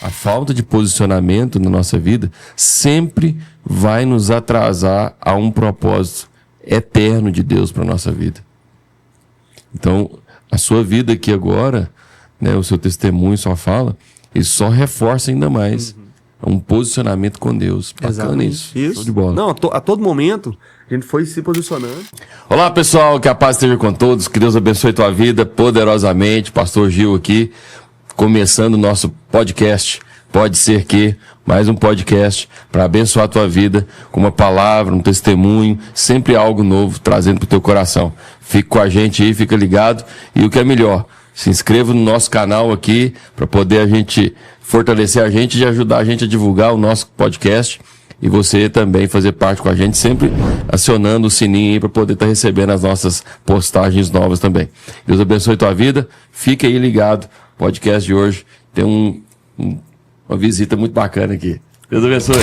a falta de posicionamento na nossa vida sempre vai nos atrasar a um propósito eterno de Deus para a nossa vida. Então, a sua vida aqui agora, né, o seu testemunho, sua fala, isso só reforça ainda mais um posicionamento com Deus. Bacana. Exatamente. Isso. Show de bola. Não, a todo momento a gente foi se posicionando. Olá, pessoal, que a paz esteja com todos, que Deus abençoe tua vida poderosamente. Pastor Gil aqui, começando o nosso podcast. Pode ser que mais um podcast para abençoar a tua vida com uma palavra, um testemunho, sempre algo novo trazendo para o teu coração. Fique com a gente aí, fica ligado. E o que é melhor, se inscreva no nosso canal aqui para poder a gente fortalecer a gente e ajudar a gente a divulgar o nosso podcast. E você também fazer parte com a gente, sempre acionando o sininho aí para poder estar recebendo as nossas postagens novas também. Deus abençoe a tua vida. Fique aí ligado. Podcast de hoje tem uma visita muito bacana aqui. Deus abençoe.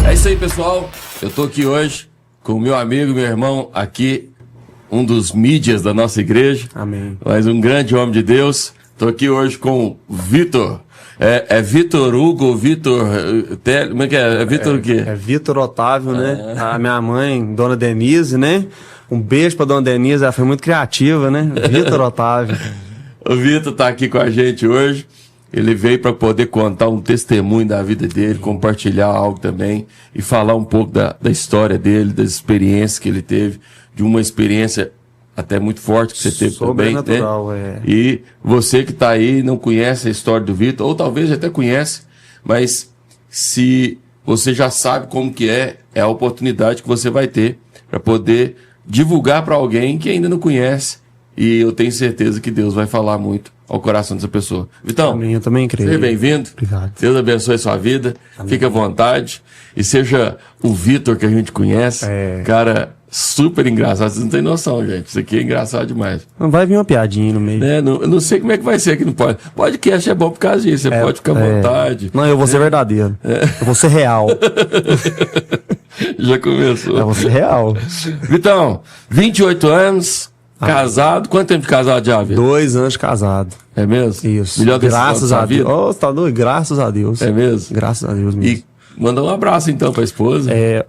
É isso aí, pessoal. Eu tô aqui hoje com o meu amigo, meu irmão, aqui, um dos mídias da nossa igreja. Amém. Mas um grande homem de Deus. Tô aqui hoje com o Vitor. É Vitor Hugo, Vitor... Como é que é? É Vitor o quê? É Vitor Otávio, né? A minha mãe, Dona Denise, né? Um beijo pra Dona Denise, ela foi muito criativa, né? Vitor Otávio. O Vitor tá aqui com a gente hoje. Ele veio para poder contar um testemunho da vida dele, compartilhar algo também e falar um pouco da história dele, das experiências que ele teve, de uma experiência até muito forte que você teve também, né? E você que está aí não conhece a história do Vitor, ou talvez até conhece, mas se você já sabe como que é a oportunidade que você vai ter para poder divulgar para alguém que ainda não conhece. E eu tenho certeza que Deus vai falar muito ao coração dessa pessoa. Vitão, Amém, eu também creio. Seja bem-vindo. Obrigado. Deus abençoe a sua vida. Amém. Fique à vontade. E seja o Vitor que a gente conhece. Cara, super engraçado. Vocês não têm noção, gente. Isso aqui é engraçado demais. Não vai vir uma piadinha no meio. Eu não sei como é que vai ser aqui no podcast. Podcast é bom por causa disso. Você pode ficar à vontade. Não, eu vou ser verdadeiro. Eu vou ser real. Já começou. Eu vou ser real. Vitão, 28 anos... Casado? Quanto tempo de casado já, Vitor? 2 anos de casado. É mesmo? Isso. Melhor graças a Deus. Oh, tá doido? Graças a Deus. É mesmo? Graças a Deus mesmo. E manda um abraço então pra esposa. É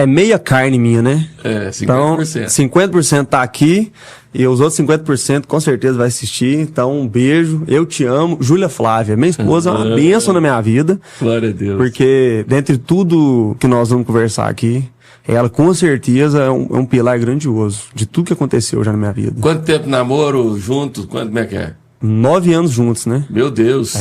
meia carne minha, né? 50%. Então, 50% tá aqui e os outros 50% com certeza vai assistir. Então, um beijo. Eu te amo. Júlia Flávia, minha esposa, é uma bênção na minha vida. Glória a Deus. Porque, dentre tudo que nós vamos conversar aqui, ela com certeza é um pilar grandioso de tudo que aconteceu já na minha vida. Quanto tempo namoro juntos? Como é que é? 9 anos juntos, né? Meu Deus.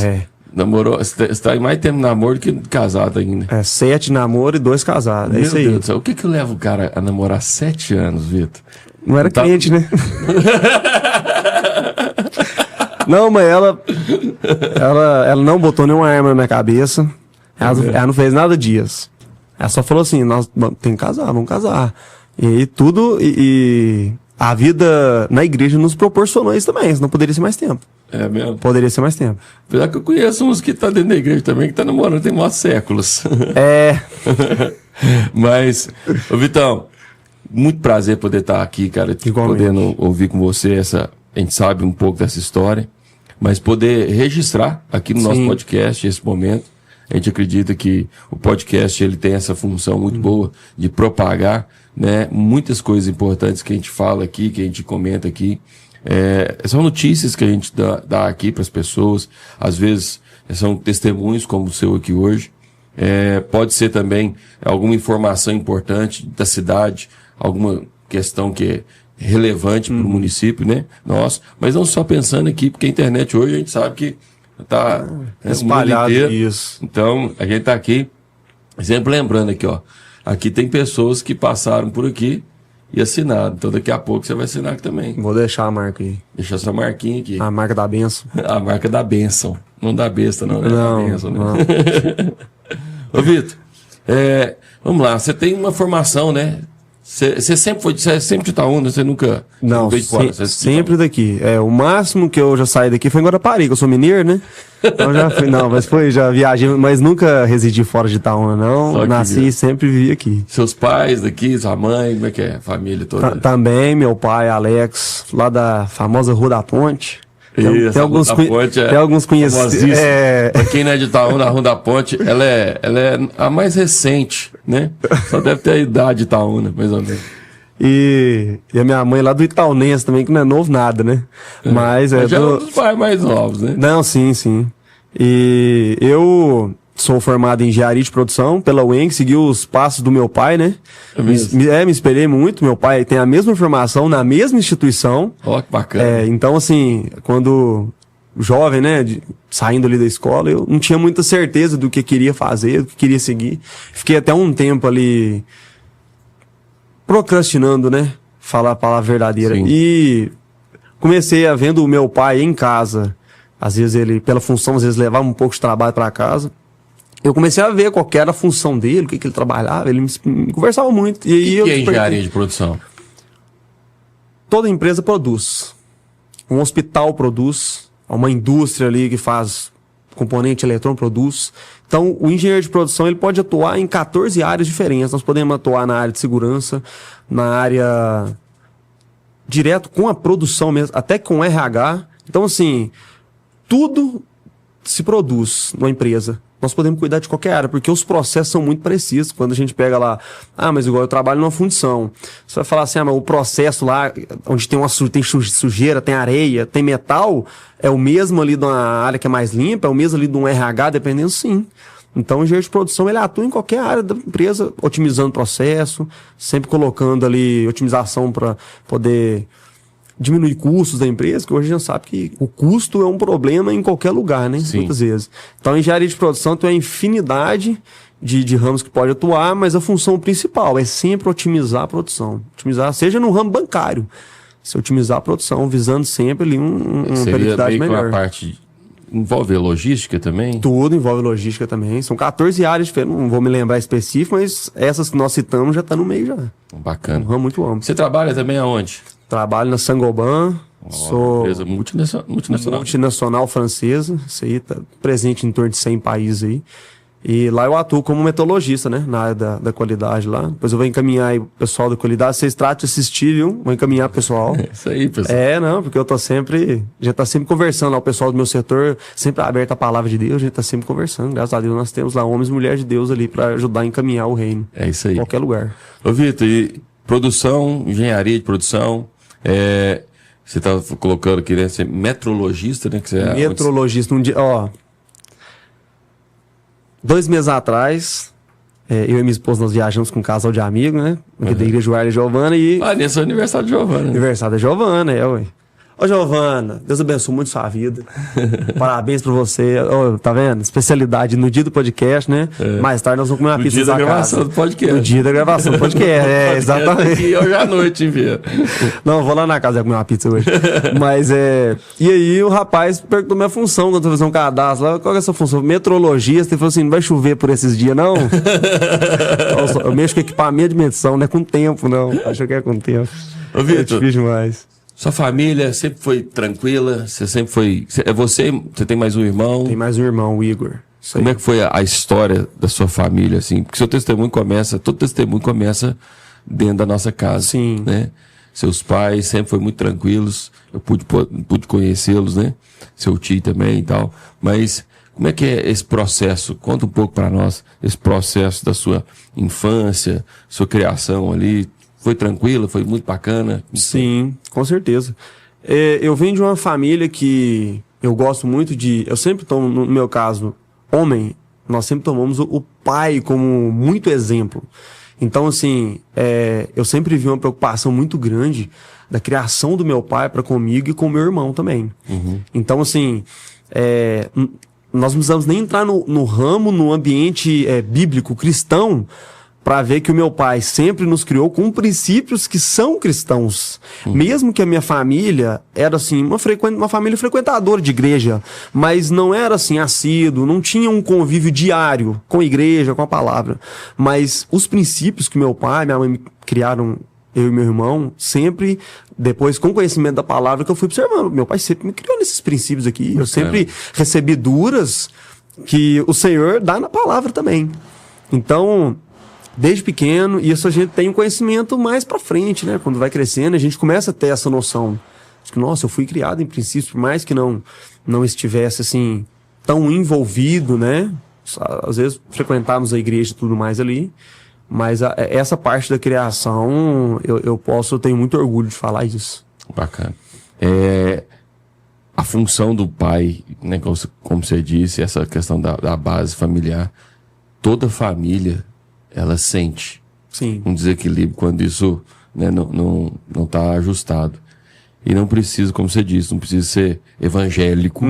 Namorou, você tá em mais tempo de namoro do que casado ainda. 7 namoro e 2 casados. É isso aí. Meu Deus do céu. O que leva o cara a namorar 7 anos, Vitor? Não era crente, né? Não, mas ela não botou nenhuma arma na minha cabeça. Ela não fez nada disso. Ela só falou assim, nós tem que casar, vamos casar. E aí tudo, e a vida na igreja nos proporcionou isso também, senão poderia ser mais tempo. É mesmo? Poderia ser mais tempo. Apesar que eu conheço uns que tá dentro da igreja também, que tá namorando tem mais séculos. Mas, ô Vitão, muito prazer poder estar aqui, cara, podendo ouvir com você a gente sabe um pouco dessa história, mas poder registrar aqui no nosso podcast esse momento. A gente acredita que o podcast ele tem essa função muito boa de propagar, né, muitas coisas importantes que a gente fala aqui, que a gente comenta aqui. São notícias que a gente dá aqui para as pessoas. Às vezes são testemunhos como o seu aqui hoje. Pode ser também alguma informação importante da cidade, alguma questão que é relevante para o município, né? Nossa, mas não só pensando aqui, porque a internet hoje a gente sabe que tá espalhado isso. Então, a gente tá aqui, sempre lembrando aqui, ó. Aqui tem pessoas que passaram por aqui e assinaram. Então, daqui a pouco você vai assinar aqui também. Vou deixar a marca aí. Deixa essa marquinha aqui. A marca da bênção. A marca da bênção. Não da besta, não. Não, da bênção, né? Não. Ô, Vitor, vamos lá. Você tem uma formação, né? Você sempre de Itaúna, você nunca Não, veio de fora? Você sempre daqui. O máximo que eu já saí daqui foi em Guarapari, que eu sou mineiro, né? Então já fui, já viajei, mas nunca residi fora de Itaúna, não. Só que Nasci e sempre vivi aqui. Seus pais daqui, sua mãe, como é que é? A família toda? Também, meu pai, Alex, lá da famosa Rua da Ponte. Tem alguns conhecidos. Pra quem não é de Itaúna, a Rua da Ponte, ela é a mais recente, né? Só deve ter a idade de Itaúna, mais ou menos. E a minha mãe lá do Itaunense também, que não é novo nada, né? Mas já é um dos pais mais novos, né? Não, sim. E eu sou formado em engenharia de produção pela UENG, segui os passos do meu pai, né? Me espelhei muito. Meu pai tem a mesma formação na mesma instituição. Ó, que bacana. Então, assim, quando jovem, né, saindo ali da escola, eu não tinha muita certeza do que queria fazer, do que queria seguir. Fiquei até um tempo ali procrastinando, né? Falar a palavra verdadeira. Sim. E comecei a vendo o meu pai em casa. Às vezes ele, pela função, às vezes levava um pouco de trabalho para casa. Eu comecei a ver qual que era a função dele, o que ele trabalhava. Ele me conversava muito. E aí o que é engenharia de produção? Toda empresa produz. Um hospital produz. Uma indústria ali que faz componente eletrônico produz. Então, o engenheiro de produção ele pode atuar em 14 áreas diferentes. Nós podemos atuar na área de segurança, na área direto com a produção mesmo, até com RH. Então, assim, tudo se produz numa empresa. Nós podemos cuidar de qualquer área, porque os processos são muito precisos. Quando a gente pega lá, mas igual eu trabalho numa fundição. Você vai falar assim, mas o processo lá, onde tem sujeira, tem areia, tem metal, é o mesmo ali de uma área que é mais limpa, é o mesmo ali de um RH, dependendo, sim. Então, o engenheiro de produção, ele atua em qualquer área da empresa, otimizando o processo, sempre colocando ali otimização para poder diminuir custos da empresa, que hoje a gente sabe que o custo é um problema em qualquer lugar, né? Sim. Muitas vezes. Então, a engenharia de produção tem uma infinidade de ramos que pode atuar, mas a função principal é sempre otimizar a produção. Otimizar, seja no ramo bancário, se otimizar a produção, visando sempre ali uma periodicidade melhor. Uma parte envolve logística também? Tudo envolve logística também. São 14 áreas diferentes, não vou me lembrar específico, mas essas que nós citamos já estão no meio já. Bacana. Um ramo muito amplo. Você trabalha também aonde? Trabalho na Saint-Gobain, sou empresa multinacional. Multinacional francesa, isso aí tá presente em torno de 100 países aí. E lá eu atuo como metrologista, né? Na área da qualidade lá. Depois eu vou encaminhar aí o pessoal da qualidade. Vocês tratam de assistir, viu? Vou encaminhar pro pessoal. Isso aí, pessoal. Não, porque eu tô sempre... Já tá sempre conversando lá. O pessoal do meu setor, sempre aberto a palavra de Deus. A gente tá sempre conversando. Graças a Deus nós temos lá homens e mulheres de Deus ali pra ajudar a encaminhar o reino. É isso aí. Em qualquer lugar. Ô, Vitor, e produção, engenharia de produção, você tá colocando aqui, né? Você é metrologista, né? Que você Metrologista. Um dia, 2 meses atrás, eu e minha esposa, nós viajamos com um casal de amigos, né? Da igreja Joelha e Giovana e... nesse é o aniversário de Giovana. Aniversário da Giovana, ué. Ô, Giovana, Deus abençoe muito sua vida. Parabéns pra você. Tá vendo? Especialidade no dia do podcast, né? Mais tarde nós vamos comer uma pizza na casa. No dia da gravação do podcast. Exatamente. E hoje à noite, envia. Não, vou lá na casa comer uma pizza hoje. Mas E aí o rapaz perguntou minha função quando eu fazer um cadastro lá. Qual é a sua função? Metrologista. Ele falou assim: não vai chover por esses dias, não? Eu mexo com equipamento de medição, não é com tempo, não. Acho que é com tempo. Ô, Vitor, é difícil demais. Sua família sempre foi tranquila? Você sempre foi... Você tem mais um irmão? Tem mais um irmão, o Igor. Como é que foi a história da sua família, assim? Porque seu testemunho todo testemunho começa dentro da nossa casa. Sim. Né? Seus pais sempre foram muito tranquilos, eu pude conhecê-los, né? Seu tio também e tal. Mas como é que é esse processo? Conta um pouco para nós, esse processo da sua infância, sua criação ali. Foi tranquilo? Foi muito bacana? Sim, com certeza. Eu venho de uma família que eu gosto muito de... Eu sempre tomo, no meu caso, homem, nós sempre tomamos o pai como muito exemplo. Então, assim, eu sempre vi uma preocupação muito grande da criação do meu pai para comigo e com o meu irmão também. Uhum. Então, assim, nós não precisamos nem entrar no ramo, no ambiente bíblico, cristão, para ver que o meu pai sempre nos criou com princípios que são cristãos. Mesmo que a minha família era assim, uma família frequentadora de igreja, mas não era assim assíduo, não tinha um convívio diário com a igreja, com a palavra. Mas os princípios que meu pai e minha mãe me criaram eu e meu irmão, sempre, depois com conhecimento da palavra, que eu fui observando. Meu pai sempre me criou nesses princípios aqui. Eu sempre recebi duras que o Senhor dá na palavra também. Então, desde pequeno, e isso a gente tem um conhecimento mais pra frente, né? Quando vai crescendo, a gente começa a ter essa noção de que, nossa, eu fui criado em princípios, por mais que não estivesse, assim, tão envolvido, né? Às vezes frequentávamos a igreja e tudo mais ali. Mas essa parte da criação, eu tenho muito orgulho de falar isso. Bacana. A função do pai, né, como você disse, essa questão da base familiar, toda família, ela sente Sim. um desequilíbrio quando isso, né, não está ajustado. E não precisa, como você disse, não precisa ser evangélico,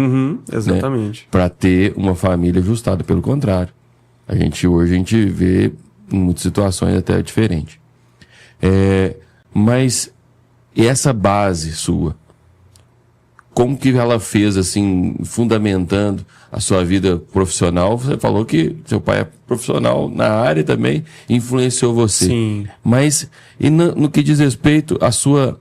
exatamente, né, para ter uma família ajustada. Pelo contrário, hoje a gente vê em muitas situações até diferente. Mas essa base sua, como que ela fez, assim, fundamentando a sua vida profissional? Você falou que seu pai é profissional na área também, influenciou você. Sim. Mas, e no que diz respeito à sua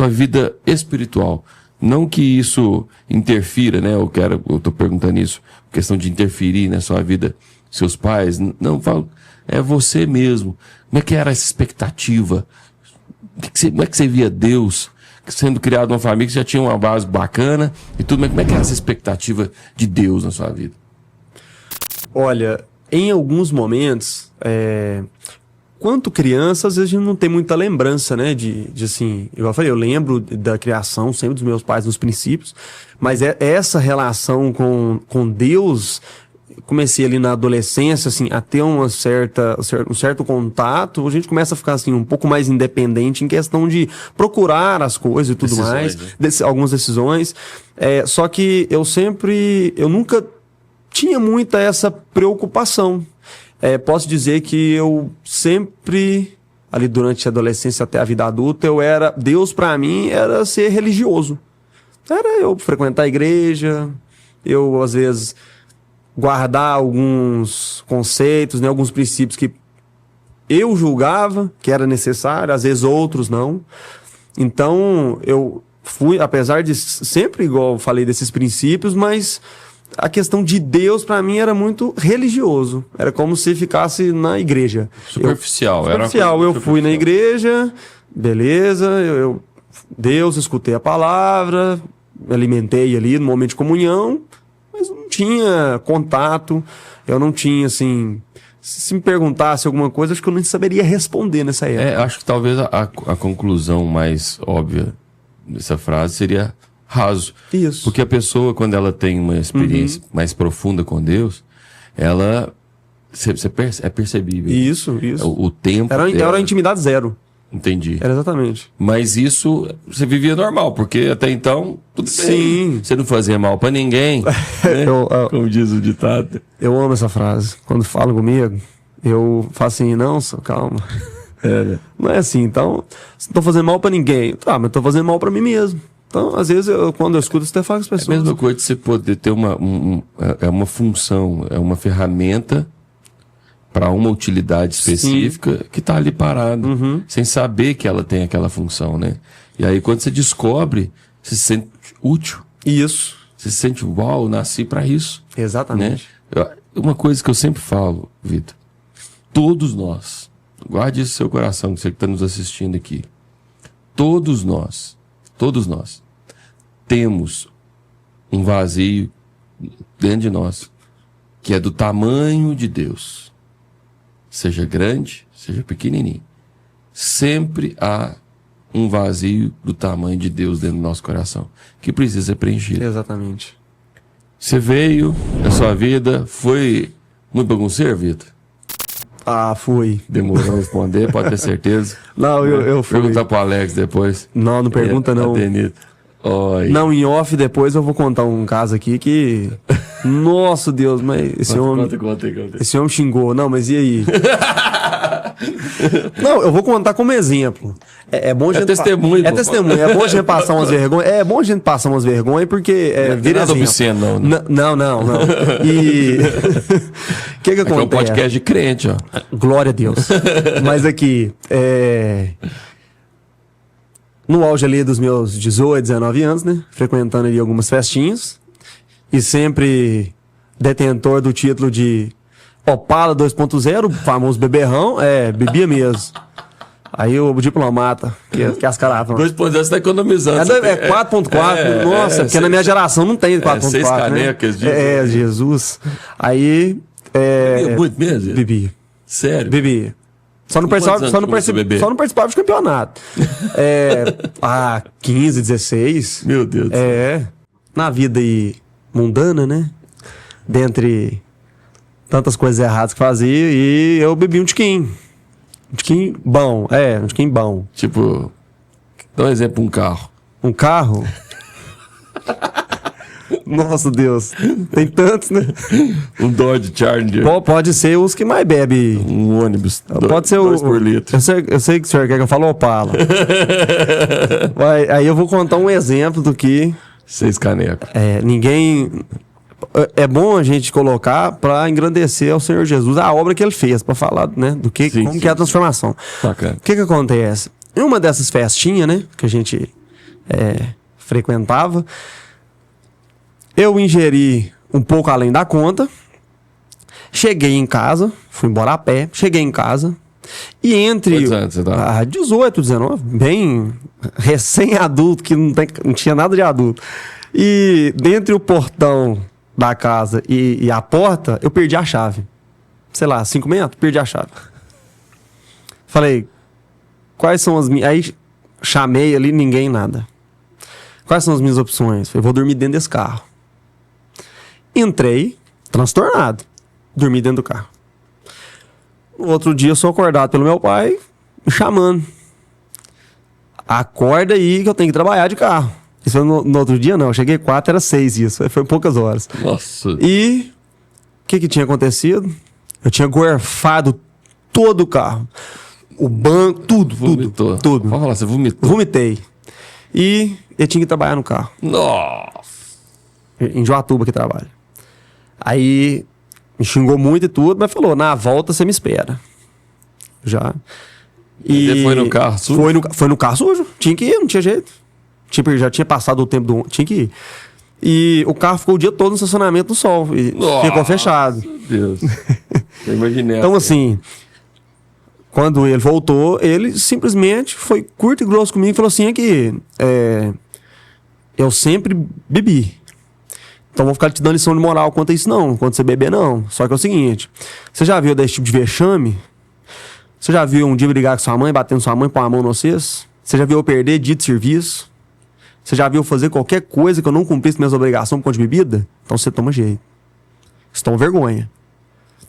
vida espiritual? Não que isso interfira, né? Eu tô perguntando isso, questão de interferir na sua vida, seus pais. Não, falo, é você mesmo. Como é que era essa expectativa? Como é que você via Deus sendo criado numa família que já tinha uma base bacana e tudo? Como é que era essa expectativa de Deus na sua vida? Olha, em alguns momentos, quanto criança, às vezes a gente não tem muita lembrança, né? De assim, igual eu falei, eu lembro da criação sempre dos meus pais nos princípios, mas essa relação com Deus, comecei ali na adolescência, assim, a ter um certo contato, a gente começa a ficar, assim, um pouco mais independente em questão de procurar as coisas e tudo mais, né? Algumas decisões. Só que eu nunca tinha muita essa preocupação. Posso dizer que eu sempre, ali durante a adolescência até a vida adulta, Deus pra mim era ser religioso. Era eu frequentar a igreja, eu às vezes guardar alguns conceitos, né, alguns princípios que eu julgava que era necessário, às vezes outros não. Então eu fui, apesar de sempre, igual eu falei, desses princípios, mas a questão de Deus, pra mim, era muito religioso. Era como se ficasse na igreja. Superficial. Eu fui na igreja, beleza, Deus, escutei a palavra, me alimentei ali no momento de comunhão, mas não tinha contato, eu não tinha, assim... Se me perguntasse alguma coisa, acho que eu não saberia responder nessa época. Acho que talvez a conclusão mais óbvia dessa frase seria... raso. Isso. Porque a pessoa, quando ela tem uma experiência mais profunda com Deus, ela... é percebível. Isso. O tempo... Era intimidade zero. Entendi. Era exatamente. Mas isso você vivia normal, porque até então, tudo Sim. bem. Você não fazia mal pra ninguém. Né? Como diz o ditado. Eu amo essa frase. Quando falam comigo, eu falo assim, não, calma. Né? Não é assim, então, não tô fazendo mal pra ninguém. Tá, mas tô fazendo mal pra mim mesmo. Então, às vezes, quando eu escuto, eu até falo com as pessoas. É a mesma coisa de você poder ter uma função, uma ferramenta para uma utilidade específica. Sim. Que está ali parada, sem saber que ela tem aquela função, né? E aí, quando você descobre, você se sente útil. Isso. Você se sente, uau, eu nasci para isso. Exatamente. Né? Uma coisa que eu sempre falo, Vitor, todos nós, guarde isso no seu coração, você que está nos assistindo aqui, todos nós temos um vazio dentro de nós, que é do tamanho de Deus. Seja grande, seja pequenininho. Sempre há um vazio do tamanho de Deus dentro do nosso coração, que precisa ser preenchido. Exatamente. Você veio na sua vida, foi muito bagunceiro, Vitor? Ah, fui. Demorou a responder, pode ter certeza. Não, eu fui. Perguntar pro Alex depois. Não pergunta não. Oi. Não, em off depois eu vou contar um caso aqui que... Nossa Deus, mas esse homem... Conta. Esse homem xingou. Não, mas e aí? Não, eu vou contar como exemplo. É bom a gente... testemunho. É testemunho. É bom a gente passar umas vergonhas. É bom a gente passar umas vergonhas porque... vira nada obsceno, não. Não. E... O que acontece? É um podcast de crente, ó. Glória a Deus. Mas aqui... no auge ali dos meus 18, 19 anos, né? Frequentando ali algumas festinhas. E sempre detentor do título de Opala 2.0, famoso beberrão. Bebia mesmo. Aí o diplomata, que as caras falam. 2.0 você tá economizando. É 4.4, nossa, porque na minha geração não tem 4.4. 6 canecas de... Jesus. Aí... Bebia muito mesmo? Bebia. Sério? Bebia. Só não participava de campeonato. 15, 16. Meu Deus. Na vida aí mundana, né? Dentre tantas coisas erradas que fazia, e eu bebi um tiquinho. Um tiquinho bom. Um tiquinho bom. Tipo, dá um exemplo, um carro. Um carro? Nossa, Deus. Tem tantos, né? Um Dodge Charger. Pode ser os que mais bebe. Um ônibus. Pode ser 2 por litro. Eu sei que o senhor quer que eu fale Opala. Aí eu vou contar um exemplo do que... 6 canecas. Ninguém... É bom a gente colocar para engrandecer ao Senhor Jesus a obra que ele fez, para falar, né, do que, Sim, como que é a transformação. Bacana. O que acontece? Em uma dessas festinhas, né, que a gente frequentava, eu ingeri um pouco além da conta, cheguei em casa, fui embora a pé, cheguei em casa, e entre... Quantos anos você tá? 18, 19, bem recém-adulto, que não tinha nada de adulto. E dentre o portão da casa e a porta, eu perdi a chave. Sei lá, 5 metros, perdi a chave. Falei, quais são as minhas... Aí chamei ali, ninguém, nada. Quais são as minhas opções? Falei, vou dormir dentro desse carro. Entrei, transtornado. Dormi dentro do carro. No outro dia, eu sou acordado pelo meu pai, me chamando. Acorda aí que eu tenho que trabalhar de carro. Isso foi no outro dia, não. Eu cheguei 4, era 6 isso. Foi poucas horas. Nossa. E o que tinha acontecido? Eu tinha gorfado todo o carro. O banco, tudo. Vomitou. Tudo. Pode falar, você vomitou. Vomitei. E eu tinha que trabalhar no carro. Nossa. Em Joatuba que trabalha. Aí me xingou muito e tudo, mas falou, na volta você me espera. Já. E você foi no carro sujo? Foi no carro sujo. Tinha que ir, não tinha jeito. Já tinha passado o tempo do... Tinha que ir. E o carro ficou o dia todo no estacionamento do sol. E ficou fechado. Meu Deus. Eu imaginei. Então, assim, quando ele voltou, ele simplesmente foi curto e grosso comigo e falou assim, eu sempre bebi. Então vou ficar te dando lição de moral quanto a isso não. Quando você beber, não. Só que é o seguinte, você já viu desse tipo de vexame? Você já viu um dia brigar com sua mãe, batendo sua mãe, pôr a mão no vocês? Você já viu eu perder dia de serviço? Você já viu fazer qualquer coisa que eu não cumprisse minhas obrigações por conta de bebida? Então você toma jeito. Você toma vergonha.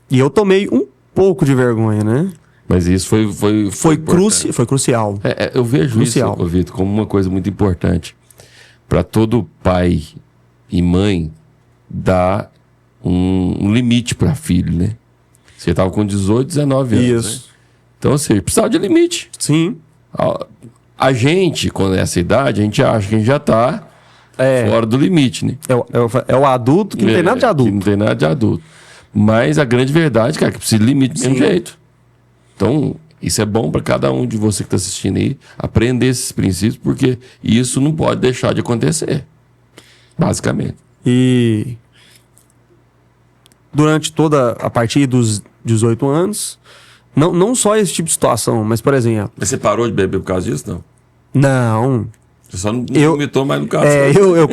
E eu tomei um pouco de vergonha, né? Mas isso foi crucial. Eu vejo crucial. Isso, Vitor, como uma coisa muito importante. Para todo pai e mãe dar um limite para filho, né? Você estava com 18, 19 anos. Isso. Né? Então, assim, precisava de limite. Sim. A gente, quando é essa idade, a gente acha que a gente já tá fora do limite, né? É o adulto que não tem nada de adulto. Que não tem nada de adulto. Mas a grande verdade, cara, é que precisa de limite do mesmo jeito. Então, isso é bom para cada um de você que está assistindo aí, aprender esses princípios, porque isso não pode deixar de acontecer. Basicamente. E durante toda a partir dos 18 anos, não só esse tipo de situação, mas, por exemplo... Mas você parou de beber por causa disso, não? Não. Você só não vomitou mais no carro. Eu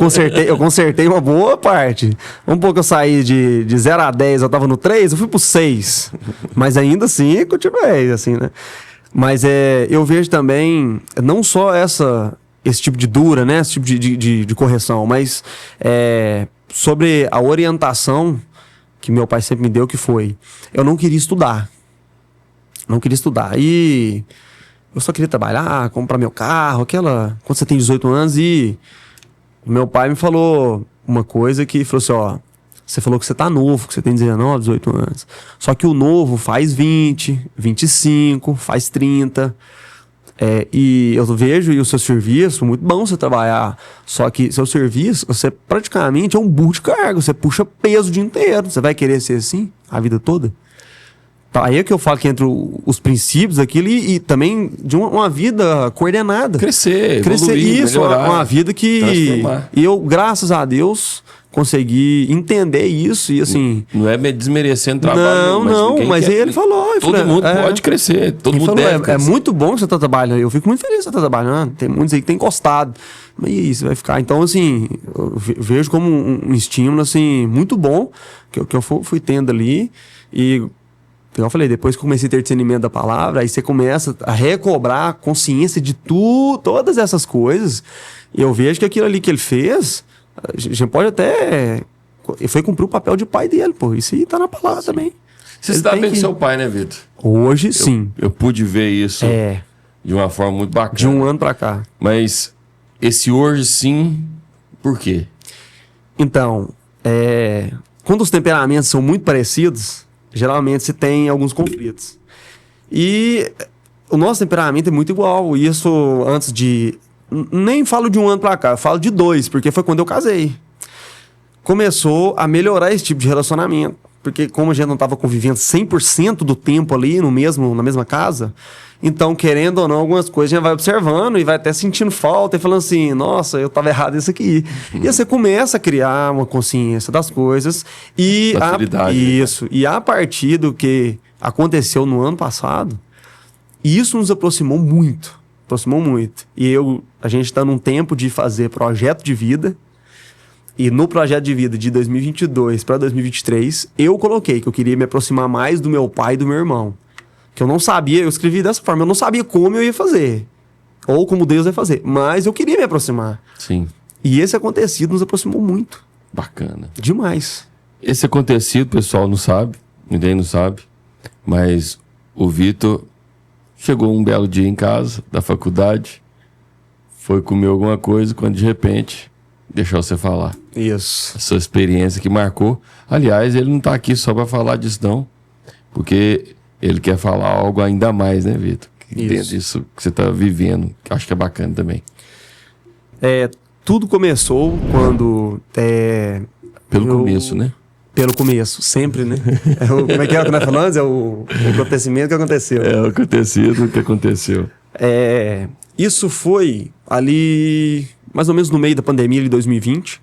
consertei uma boa parte. Um pouco eu saí de 0 a 10, eu tava no 3, eu fui pro 6. Mas ainda assim, continuei, assim, né? Mas eu vejo também, não só esse tipo de dura, né? Esse tipo de correção, mas sobre a orientação que meu pai sempre me deu, que foi, eu não queria estudar. Não queria estudar. E eu só queria trabalhar, comprar meu carro, quando você tem 18 anos, e meu pai me falou uma coisa que falou assim, você falou que você tá novo, que você tem 19, 18 anos. Só que o novo faz 20, 25, faz 30. E eu vejo o seu serviço, muito bom você trabalhar. Só que seu serviço, você praticamente é um burro de carga. Você puxa peso o dia inteiro. Você vai querer ser assim a vida toda? Aí é que eu falo que entre os princípios daquilo e também de uma vida coordenada. Crescer, evoluir, isso, melhorar, uma vida que... transformar. E eu, graças a Deus, consegui entender isso e assim... Não é desmerecendo o trabalho. Mas ele falou... Todo mundo pode crescer, todo mundo falou, deve crescer. É muito bom que você tá trabalhando. Eu fico muito feliz que você tá trabalhando. Tem muitos aí que tem encostado. Mas e aí, você vai ficar... Então, assim, eu vejo como um estímulo, assim, muito bom que eu fui tendo ali. E, como eu falei, depois que eu comecei a ter discernimento da palavra, aí você começa a recobrar consciência de todas essas coisas. E eu vejo que aquilo ali que ele fez, a gente pode até... Ele foi cumprir o papel de pai dele, pô. Isso aí tá na palavra também. Você está bem com seu pai, né, Vitor? Hoje, sim. Eu pude ver isso de uma forma muito bacana. De um ano pra cá. Mas esse hoje, sim, por quê? Então, quando os temperamentos são muito parecidos, geralmente se tem alguns conflitos. E o nosso temperamento é muito igual. Isso antes de... Nem falo de um ano pra cá, eu falo de 2, porque foi quando eu casei. Começou a melhorar esse tipo de relacionamento. Porque como a gente não estava convivendo 100% do tempo ali na mesma casa, então, querendo ou não, algumas coisas a gente vai observando e vai até sentindo falta e falando assim, nossa, eu estava errado isso aqui. E aí você começa a criar uma consciência das coisas e isso. E a partir do que aconteceu no ano passado, isso nos aproximou muito. E a gente está num tempo de fazer projeto de vida. E no projeto de vida de 2022 para 2023, eu coloquei que eu queria me aproximar mais do meu pai e do meu irmão. Que eu não sabia, eu escrevi dessa forma, eu não sabia como eu ia fazer. Ou como Deus ia fazer. Mas eu queria me aproximar. Sim. E esse acontecido nos aproximou muito. Bacana. Demais. Esse acontecido, o pessoal não sabe, ninguém não sabe, mas o Vitor chegou um belo dia em casa, da faculdade, foi comer alguma coisa, quando de repente... Deixou você falar. Isso. A sua experiência que marcou. Aliás, ele não está aqui só para falar disso, não. Porque ele quer falar algo ainda mais, né, Vitor? Dentro disso que você está vivendo. Que acho que é bacana também. Tudo começou quando... Começo, né? Pelo começo, sempre, né? Como é que nós falamos? É o acontecimento que aconteceu. É o acontecido que aconteceu. Isso foi ali... mais ou menos no meio da pandemia de 2020,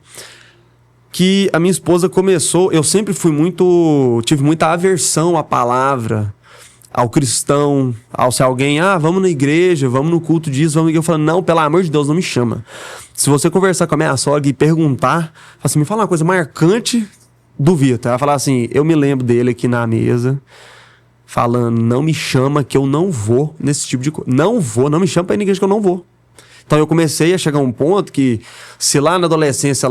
que a minha esposa começou... Eu sempre tive muita aversão à palavra, ao cristão, ao se alguém... vamos na igreja, vamos no culto disso, vamos... Eu falo, não, pelo amor de Deus, não me chama. Se você conversar com a minha sogra e perguntar, assim, me fala uma coisa marcante do Vitor. Ela vai falar assim, eu me lembro dele aqui na mesa... falando, não me chama que eu não vou nesse tipo de coisa. Não me chama pra ir na igreja que eu não vou. Então eu comecei a chegar a um ponto que, se lá na adolescência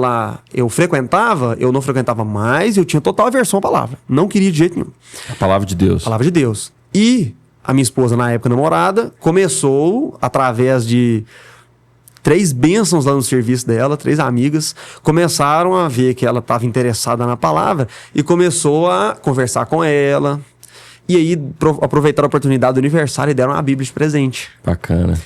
eu frequentava, eu não frequentava mais, eu tinha total aversão à palavra. Não queria de jeito nenhum. A palavra de Deus. A palavra de Deus. E a minha esposa, na época namorada, começou, através de 3 bênçãos lá no serviço dela, 3 amigas, começaram a ver que ela estava interessada na palavra e começou a conversar com ela. E aí aproveitaram a oportunidade do aniversário e deram uma Bíblia de presente. Bacana.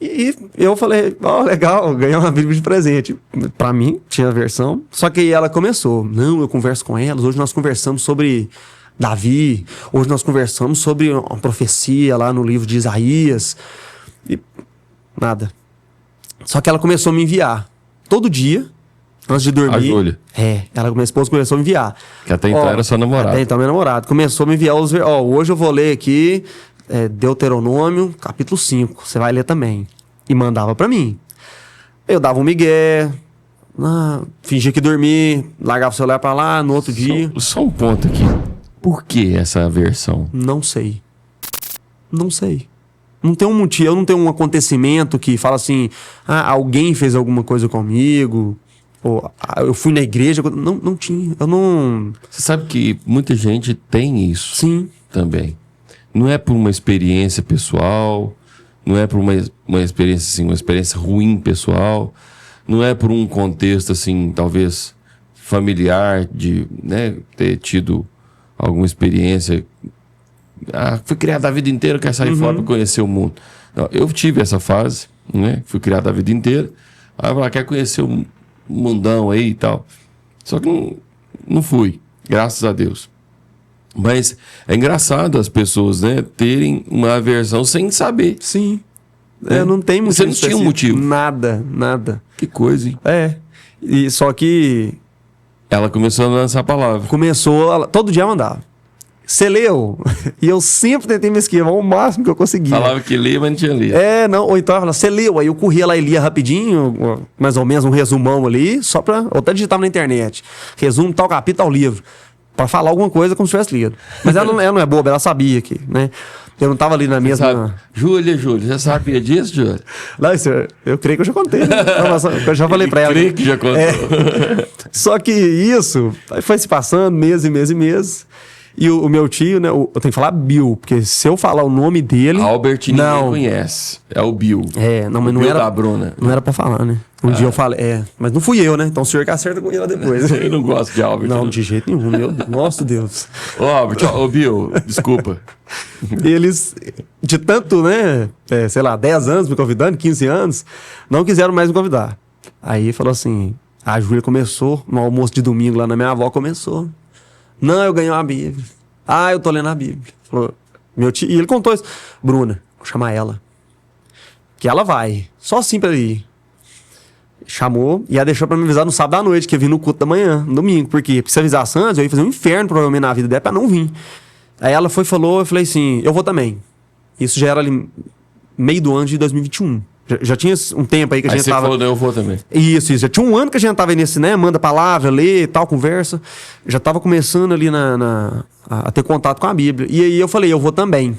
E eu falei, legal, ganhei uma Bíblia de presente. Pra mim, tinha a versão. Só que aí ela começou. Não, eu converso com elas. Hoje nós conversamos sobre Davi. Hoje nós conversamos sobre uma profecia lá no livro de Isaías. E nada. Só que ela começou a me enviar. Todo dia, antes de dormir. A Júlia. Minha esposa começou a me enviar. Que até então era sua namorada. Até então minha namorada. Começou a me enviar hoje eu vou ler aqui... Deuteronômio, capítulo 5. Você vai ler também. E mandava pra mim. Eu dava um migué, fingia que dormia, largava o celular pra lá, no outro dia. Só um ponto aqui. Por que essa aversão? Não sei. Não tem um motivo, eu não tenho um acontecimento que fala assim, alguém fez alguma coisa comigo, ou eu fui na igreja. Não tinha, eu não... Você sabe que muita gente tem isso. Sim. Também. Não é por uma experiência pessoal, não é por uma experiência assim, uma experiência ruim pessoal, não é por um contexto assim, talvez familiar de, né, ter tido alguma experiência. Fui criado a vida inteira, quero sair fora para conhecer o mundo. Não, eu tive essa fase, né? Fui criado a vida inteira, aí quer conhecer o mundão aí e tal. Só que não fui, graças a Deus. Mas é engraçado as pessoas, né, terem uma aversão sem saber. Sim. Não tem motivo. Você não tinha um motivo. Nada. Que coisa, hein? E só que Ela começou a lançar a palavra. todo dia ela mandava. Você leu? E eu sempre tentei me esquivar o máximo que eu conseguia. Falava que lia, mas não tinha lido. Não. Ou então ela falava, você leu? Aí eu corria lá e lia rapidinho, mais ou menos um resumão ali, ou até digitava na internet. Resumo, tal capítulo, tal livro. Pra falar alguma coisa como se tivesse lido. Mas ela não é boba, ela sabia que, né? Eu não tava ali na mesma... Júlia, você sabia disso, Júlia? Não, isso eu creio que eu já contei, né? Eu já falei pra ela. Creio que já contou. Só que isso foi se passando mês e mês e mês. E o meu tio, né? Eu tenho que falar Bill, porque se eu falar o nome dele... Albert ninguém conhece. É o Bill. Não, mas não Bill era... da Bruna. Não era pra falar, né? Um dia eu falei... Mas não fui eu, né? Então o senhor que acerta com ela depois. Eu não gosto de Albert. Não, de jeito nenhum. Meu Deus. Nosso Deus. Ô, Albert, Bill, desculpa. Eles, de tanto, né? 10 anos me convidando, 15 anos, não quiseram mais me convidar. Aí falou assim... A Júlia começou, no almoço de domingo lá na minha avó, começou. Não, eu ganhei uma Bíblia. Eu tô lendo a Bíblia. Falou, meu tio, e ele contou isso. Bruna, vou chamar ela. Que ela vai. Só assim pra ir. Chamou e ela deixou pra me avisar no sábado à noite, que ia vir no culto da manhã, no domingo. Por quê? Porque se avisasse antes, eu ia fazer um inferno provavelmente na vida dela pra não vir. Aí ela falou, eu falei assim, eu vou também. Isso já era ali meio do ano de 2021. Já tinha um tempo aí que a gente tava... Aí você falou, eu vou também. Isso. Já tinha um ano que a gente tava aí nesse, né? Manda palavra, lê, tal, conversa. Já tava começando ali a ter contato com a Bíblia. E aí eu falei, eu vou também.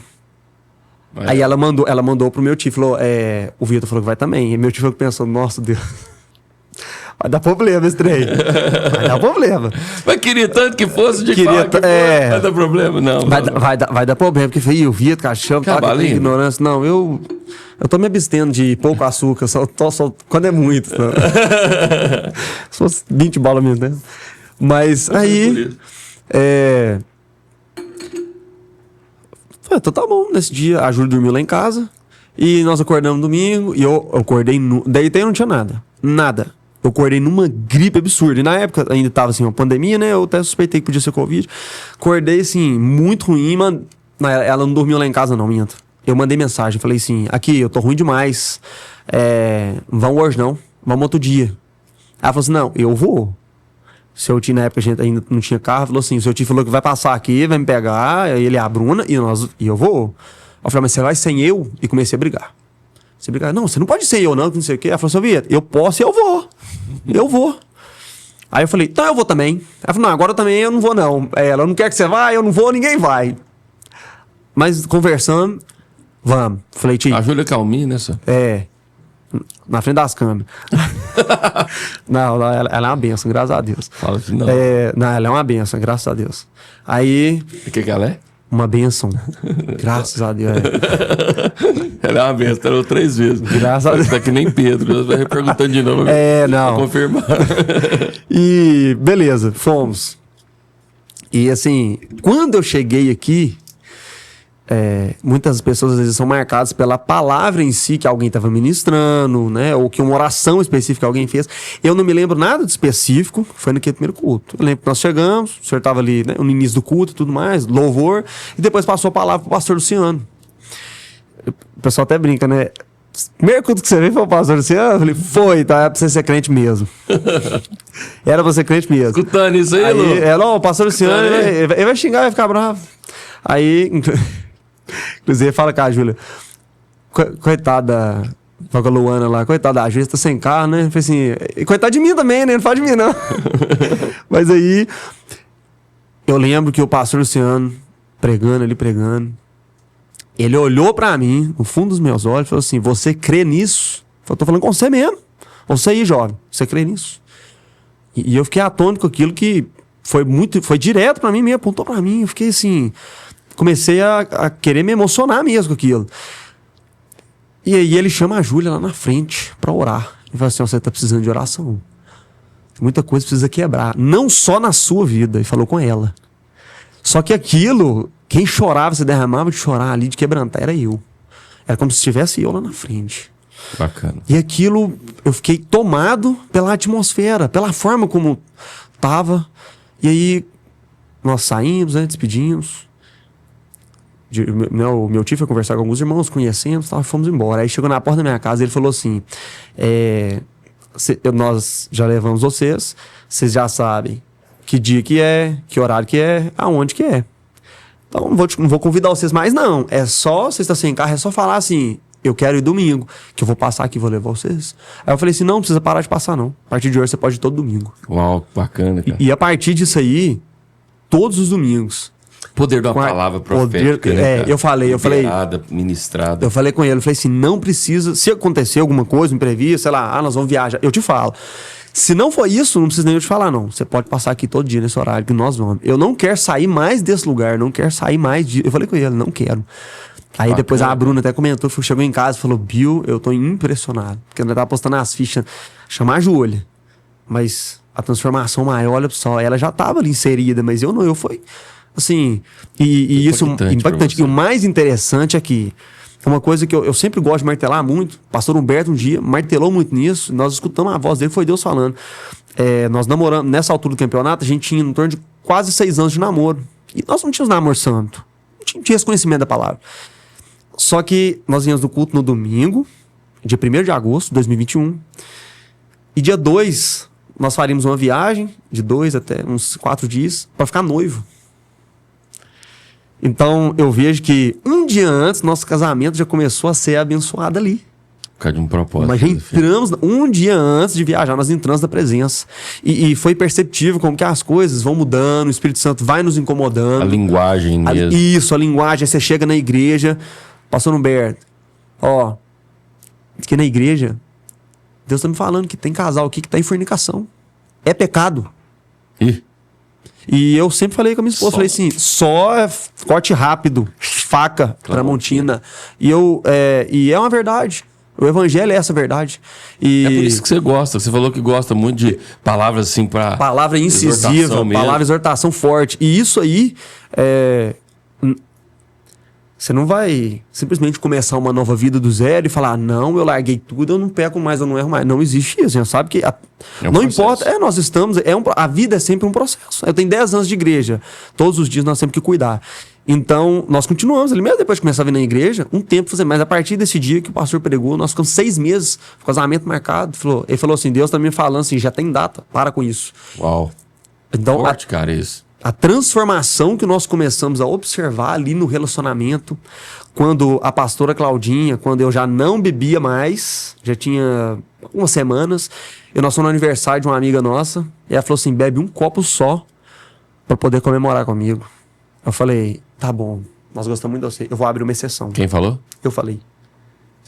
Aí ela mandou pro meu tio, falou, o Vitor falou que vai também. E meu tio falou pensando, nossa Deus, vai dar problema esse trem. Vai dar problema. Mas queria tanto que fosse de Vai dar problema, não. Vai dar problema, porque foi o Vitor, cachorro, tá com ignorância. Não, eu tô me abstendo de pouco açúcar, só quando é muito. Se fosse 20 bolas mesmo, né? Mas aí... Então tá bom, nesse dia a Júlia dormiu lá em casa e nós acordamos domingo e eu acordei, deitei e não tinha nada. Eu acordei numa gripe absurda. E na época ainda tava assim, uma pandemia, né? Eu até suspeitei que podia ser Covid. Acordei assim, muito ruim, mano. Ela não dormiu lá em casa não, minto. Eu mandei mensagem, falei assim, aqui, eu tô ruim demais. Não vamos hoje não, vamos outro dia. Ela falou assim, não, eu vou. Seu tio, na época, a gente ainda não tinha carro, falou assim, o seu tio falou que vai passar aqui, vai me pegar, ele e a Bruna, e eu vou. Eu falei, mas você vai sem eu? E comecei a brigar. Não, você não pode ir sem eu não, que não sei o quê. Ela falou, seu Vitor, eu posso e eu vou. Eu vou. Aí eu falei, então eu vou também. Ela falou, não, agora também eu não vou não. Ela não quer que você vá, eu não vou, ninguém vai. Mas conversando, vamos. Falei, tio. A Júlia calminha, né, senhor? Na frente das câmeras. Não, ela é uma benção, graças a Deus. Fala assim, não. Não, ela é uma benção, graças a Deus. Aí... O que ela é? Uma benção. Graças a Deus. Ela é uma benção, ela 3 vezes. Graças a Deus. Tá que nem Pedro, vai perguntando de novo. Não. Pra confirmar. E beleza, fomos. E assim, quando eu cheguei aqui... muitas pessoas às vezes são marcadas pela palavra em si que alguém estava ministrando, né? Ou que uma oração específica alguém fez. Eu não me lembro nada de específico, foi naquele primeiro culto. Eu lembro que nós chegamos, o senhor estava ali, né, no início do culto e tudo mais, louvor, e depois passou a palavra pro pastor Luciano. O pessoal até brinca, né? Primeiro culto que você veio foi o pastor Luciano? Eu falei, foi, tá? É pra você ser crente mesmo. Era pra ser crente mesmo. Escutando isso aí, Lu? O pastor Luciano, ele vai xingar, vai ficar bravo. Aí... Inclusive, fala com a Júlia. Coitada da Luana lá, coitada da Júlia, tá sem carro, né? Eu falei assim, coitada de mim também, né? Não fala de mim, não. Mas aí, eu lembro que o pastor Luciano, pregando, ele olhou pra mim, no fundo dos meus olhos, e falou assim, você crê nisso? Eu tô falando com você mesmo. Você aí, jovem, você crê nisso? E eu fiquei atônito com aquilo que foi direto pra mim mesmo, apontou pra mim, eu fiquei assim... Comecei a querer me emocionar mesmo com aquilo. E aí ele chama a Júlia lá na frente pra orar. Ele fala assim, você tá precisando de oração. Muita coisa precisa quebrar. Não só na sua vida. Ele falou com ela. Só que aquilo, quem chorava, se derramava de chorar ali, de quebrantar, era eu. Era como se estivesse eu lá na frente. Bacana. E aquilo, eu fiquei tomado pela atmosfera, pela forma como tava. E aí... nós saímos, né? Despedimos. O meu tio foi conversar com alguns irmãos, conhecemos, fomos embora. Aí chegou na porta da minha casa e ele falou assim: nós já levamos vocês já sabem que dia que é, que horário que é, aonde que é. Então não vou convidar vocês mais, não. É só, vocês estão sem carro, é só falar assim: eu quero ir domingo, que eu vou passar aqui e vou levar vocês. Aí eu falei assim: não precisa parar de passar, não. A partir de hoje você pode ir todo domingo. Uau, bacana, cara. E a partir disso aí, todos os domingos. Poder de uma palavra profética, né, cara? Eu falei. Ministrada. Eu falei com ele, eu falei assim: não precisa, se acontecer alguma coisa, imprevisto, sei lá, nós vamos viajar, eu te falo. Se não for isso, não precisa nem eu te falar, não. Você pode passar aqui todo dia nesse horário que nós vamos. Eu não quero sair mais desse lugar, não quero sair mais de... Eu falei com ele, não quero. Aí depois a Bruna até comentou, chegou em casa e falou: Bill, eu tô impressionado. Porque ela tava postando as fichas, chamar a Júlia. Mas a transformação maior, olha só, ela já tava ali inserida, mas eu não, eu fui... Assim, e isso impactante. E o mais interessante é que uma coisa que eu sempre gosto de martelar muito. O pastor Humberto um dia martelou muito nisso. Nós escutamos a voz dele, foi Deus falando. Nós namoramos, nessa altura do campeonato, a gente tinha em torno de quase 6 anos de namoro. E nós não tínhamos namoro santo. Não tinha esse conhecimento da palavra. Só que nós íamos do culto no domingo, dia 1º de agosto de 2021. E dia 2, nós faríamos uma viagem de 2 até uns 4 dias para ficar noivo. Então, eu vejo que um dia antes, nosso casamento já começou a ser abençoado ali. Por causa de um propósito. Mas já entramos, um dia antes de viajar, nós entramos na presença. E foi perceptível como que as coisas vão mudando, o Espírito Santo vai nos incomodando. A linguagem mesmo. Isso, a linguagem. Aí você chega na igreja, pastor Humberto, que na igreja, Deus tá me falando que tem casal aqui que tá em fornicação. É pecado. E eu sempre falei com a minha esposa, falei assim, corte rápido, faca, Tramontina. E é uma verdade. O evangelho é essa verdade. E é por isso que você gosta. Você falou que gosta muito de palavras assim para... Palavra incisiva, palavra exortação forte. E isso aí, você não vai simplesmente começar uma nova vida do zero e falar: não, eu larguei tudo, eu não peco mais, eu não erro mais. Não existe isso. Você sabe que não importa. Nós estamos... a vida é sempre um processo. Eu tenho 10 anos de igreja. Todos os dias nós temos que cuidar. Então, nós continuamos ali mesmo depois de começar a vir na igreja, um tempo fazer, mas a partir desse dia que o pastor pregou, nós ficamos 6 meses, casamento marcado. Ele falou assim: Deus tá me falando assim, já tem data, para com isso. Uau. Então, forte, cara, isso. A transformação que nós começamos a observar ali no relacionamento, quando a pastora Claudinha, quando eu já não bebia mais, já tinha algumas semanas, e nós fomos no aniversário de uma amiga nossa, e ela falou assim: bebe um copo só para poder comemorar comigo. Eu falei: tá bom, nós gostamos muito de você, eu vou abrir uma exceção. Quem falou? Eu falei.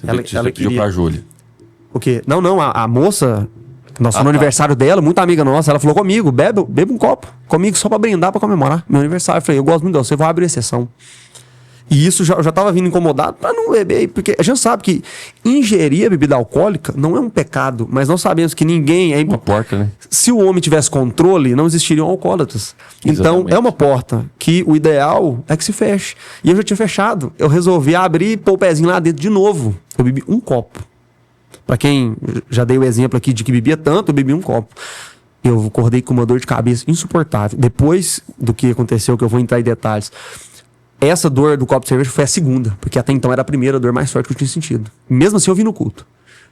Ela pediu pra Júlia. O quê? Não, a moça... Nós fomos no aniversário dela, muita amiga nossa. Ela falou comigo: bebe um copo comigo só pra brindar, pra comemorar meu aniversário. Eu falei: eu gosto muito de você, vou abrir exceção. E isso já tava vindo incomodado pra não beber. Porque a gente sabe que ingerir a bebida alcoólica não é um pecado, mas nós sabemos que ninguém... Uma porta, né? Se o homem tivesse controle, não existiriam alcoólatras. Então, é uma porta que o ideal é que se feche. E eu já tinha fechado. Eu resolvi abrir e pôr o pezinho lá dentro de novo. Eu bebi um copo. Pra quem já dei o exemplo aqui de que bebia tanto, eu bebi um copo. Eu acordei com uma dor de cabeça insuportável. Depois do que aconteceu, que eu vou entrar em detalhes, essa dor do copo de cerveja foi a segunda, porque até então era a primeira dor mais forte que eu tinha sentido. Mesmo assim, eu vim no culto.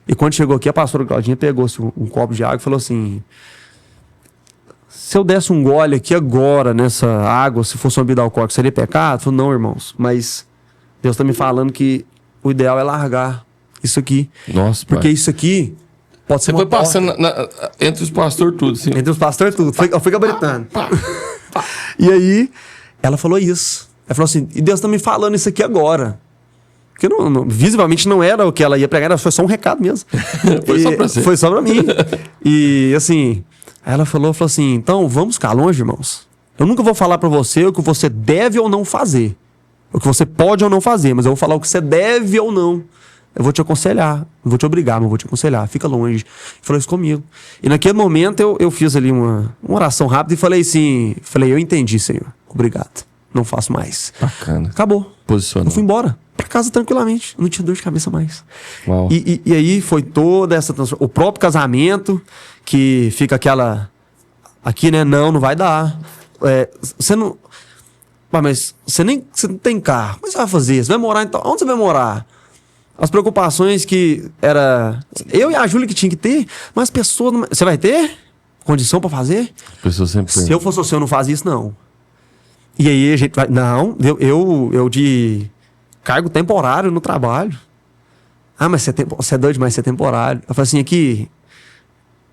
E quando chegou aqui, a pastora Claudinha pegou um copo de água e falou assim: se eu desse um gole aqui agora nessa água, se fosse uma bebida alcoólica, seria pecado? Eu falei: não, irmãos, mas Deus está me falando que o ideal é largar isso aqui. Nossa, porque pai, isso aqui pode ser. Você foi passando entre os pastores tudo, sim. Entre os pastores tudo. Eu fui gabaritando. E aí, ela falou isso. Ela falou assim: e Deus tá me falando isso aqui agora. Porque visivelmente não era o que ela ia pregar, foi só um recado mesmo. Só pra você. Foi só pra mim. E assim, aí ela falou assim: então vamos ficar longe, irmãos. Eu nunca vou falar pra você o que você deve ou não fazer. O que você pode ou não fazer, mas eu vou falar o que você deve ou não. Eu vou te aconselhar, não vou te obrigar, mas vou te aconselhar. Fica longe. Ele falou isso comigo. E naquele momento eu fiz ali uma oração rápida e falei assim: eu entendi, Senhor. Obrigado. Não faço mais. Bacana. Acabou. Posicionou. Eu fui embora pra casa tranquilamente. Eu não tinha dor de cabeça mais. Uau. E aí foi toda essa transformação. O próprio casamento, que fica aquela... Aqui, né? Não vai dar. Você não... Mas você não tem carro. Como você vai fazer? Você vai morar então? Onde você vai morar? As preocupações que era... Eu e a Júlia que tinha que ter, mas as pessoas... Você vai ter condição pra fazer? As pessoas sempre... Se eu fosse você, eu não fazia isso, não. E aí a gente vai... Não, eu de cargo temporário no trabalho. Ah, mas você é doido demais, você é temporário. Eu falei assim, aqui...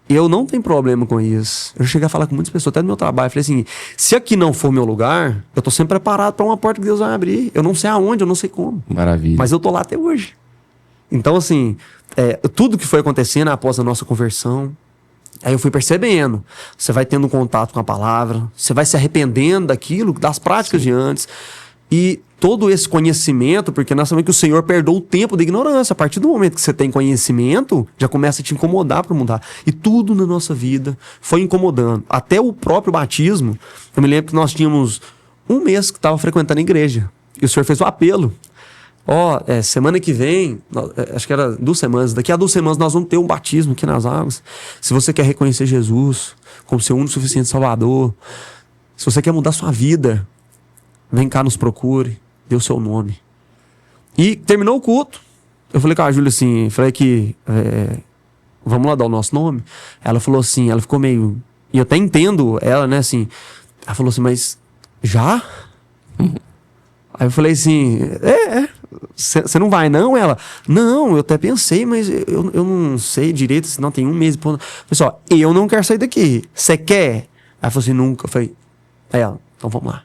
Eu não tenho problema com isso. Eu cheguei a falar com muitas pessoas, até no meu trabalho. Eu falei assim, se aqui não for meu lugar, eu tô sempre preparado para uma porta que Deus vai abrir. Eu não sei aonde, eu não sei como. Maravilha. Mas eu tô lá até hoje. Então, assim, tudo que foi acontecendo após a nossa conversão, aí eu fui percebendo. Você vai tendo contato com a palavra, você vai se arrependendo daquilo, das práticas de antes. E todo esse conhecimento, porque nós sabemos que o Senhor perdoa o tempo da ignorância. A partir do momento que você tem conhecimento, já começa a te incomodar para mudar. E tudo na nossa vida foi incomodando. Até o próprio batismo. Eu me lembro que nós tínhamos um mês que estava frequentando a igreja. E o Senhor fez o apelo. Semana que vem, acho que era 2 semanas, daqui a 2 semanas nós vamos ter um batismo aqui nas águas. Se você quer reconhecer Jesus como seu único e suficiente Salvador, se você quer mudar sua vida, vem cá, nos procure, dê o seu nome. E terminou o culto. Eu falei com a Júlia assim, falei que vamos lá dar o nosso nome. Ela falou assim, ela ficou meio... E eu até entendo ela, né, assim. Ela falou assim, mas já? Aí eu falei assim, você não vai não? Ela, não, eu até pensei, mas eu não sei direito, senão tem um mês. Pessoal, eu não quero sair daqui. Você quer? Ela falou assim, nunca. Eu falei, aí ela, então vamos lá.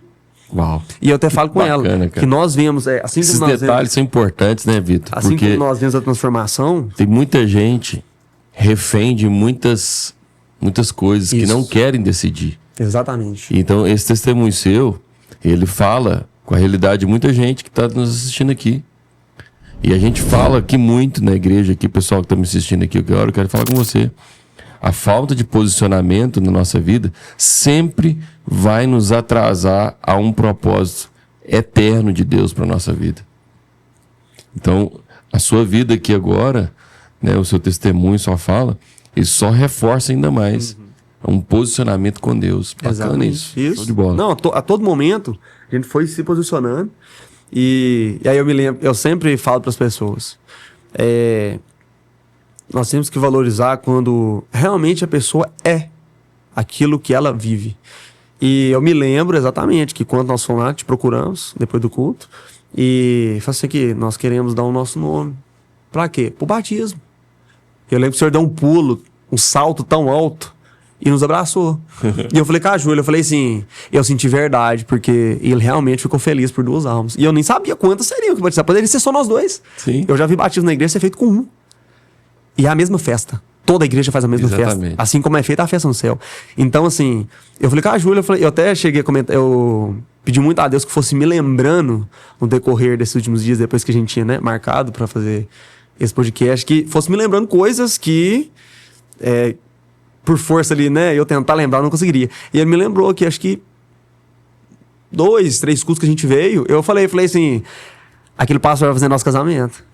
Uau. E eu até falo com bacana, ela, cara. que nós vemos, assim esses como nós detalhes vemos, são importantes, né, Vitor? assim Porque como nós vemos a transformação, tem muita gente refém de muitas coisas que Isso. não querem decidir. exatamente. Então, esse testemunho seu, ele fala com a realidade de muita gente que está nos assistindo aqui. E a gente fala aqui muito na igreja, aqui, pessoal que está me assistindo aqui, eu quero falar com você. A falta de posicionamento na nossa vida sempre vai nos atrasar a um propósito eterno de Deus para nossa vida. Então, a sua vida aqui agora, né, o seu testemunho, sua fala, isso só reforça ainda mais um posicionamento com Deus. Bacana Exatamente. isso. Show de bola. Não, a todo momento a gente foi se posicionando. E aí eu me lembro, eu sempre falo para as pessoas, nós temos que valorizar quando realmente a pessoa é aquilo que ela vive. E eu me lembro exatamente que quando nós fomos lá, te procuramos depois do culto e falei assim que nós queremos dar o nosso nome. Pra quê? Pro batismo. Eu lembro que o senhor deu um pulo, um salto tão alto e nos abraçou. E eu falei com a Júlia, eu falei assim, eu senti verdade, porque ele realmente ficou feliz por 2 almas. E eu nem sabia quantas seriam que batizar. Poderia ser só nós 2. Sim. Eu já vi batismo na igreja ser feito com 1. E é a mesma festa. Toda a igreja faz a mesma Exatamente. festa. Assim como é feita a festa no céu. Então, assim, eu falei com a Júlia, eu até cheguei a comentar, eu pedi muito a Deus que fosse me lembrando no decorrer desses últimos dias, depois que a gente tinha, né, marcado pra fazer esse podcast, que fosse me lembrando coisas que, por força ali, né, eu tentar lembrar, eu não conseguiria. E ele me lembrou que acho que 2, 3 cultos que a gente veio, eu falei assim, aquele pastor vai fazer nosso casamento.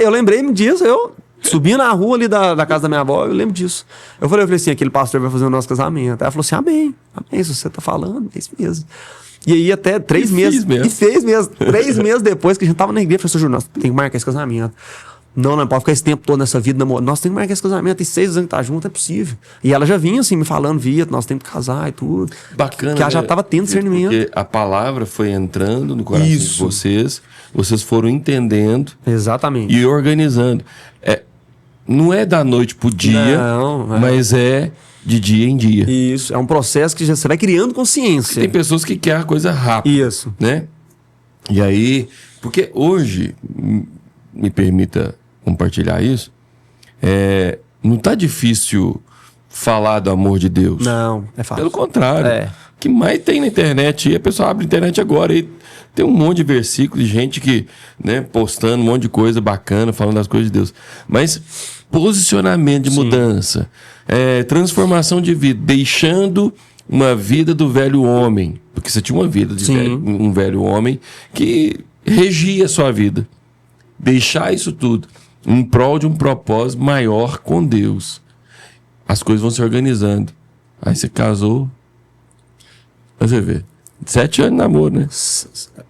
Eu lembrei-me disso, eu subi na rua ali da casa da minha avó, eu lembro disso. Eu falei assim, aquele pastor vai fazer o nosso casamento. Aí ela falou assim, amém, se você tá falando, é isso mesmo. E aí até 3 meses, e fez mesmo. 3 meses depois que a gente tava na igreja, eu falei, Júlio, nós temos que marcar esse casamento. Não pode ficar esse tempo todo nessa vida namorando. Nós temos que marcar esse casamento, tem 6 anos que tá junto, é possível. E ela já vinha assim, me falando, Vitor, nós temos que casar e tudo. Bacana. Que ela já tava tendo discernimento. Porque a palavra foi entrando no coração de vocês foram entendendo. Exatamente. E organizando. Não é da noite pro dia, mas é de dia em dia. Isso, é um processo que você vai criando consciência. Tem pessoas que querem a coisa rápida. Isso. Né? E aí, porque hoje, me permita compartilhar isso, não tá difícil falar do amor de Deus. Não, é fácil. Pelo contrário. O que mais tem na internet, a pessoa abre a internet agora e tem um monte de versículos de gente que, né, postando um monte de coisa bacana, falando das coisas de Deus. Mas posicionamento de mudança, transformação de vida, deixando uma vida do velho homem. Porque você tinha uma vida de um velho homem que regia a sua vida. Deixar isso tudo em prol de um propósito maior com Deus. As coisas vão se organizando. Aí você casou, Mas você vê. 7 anos de namoro, né?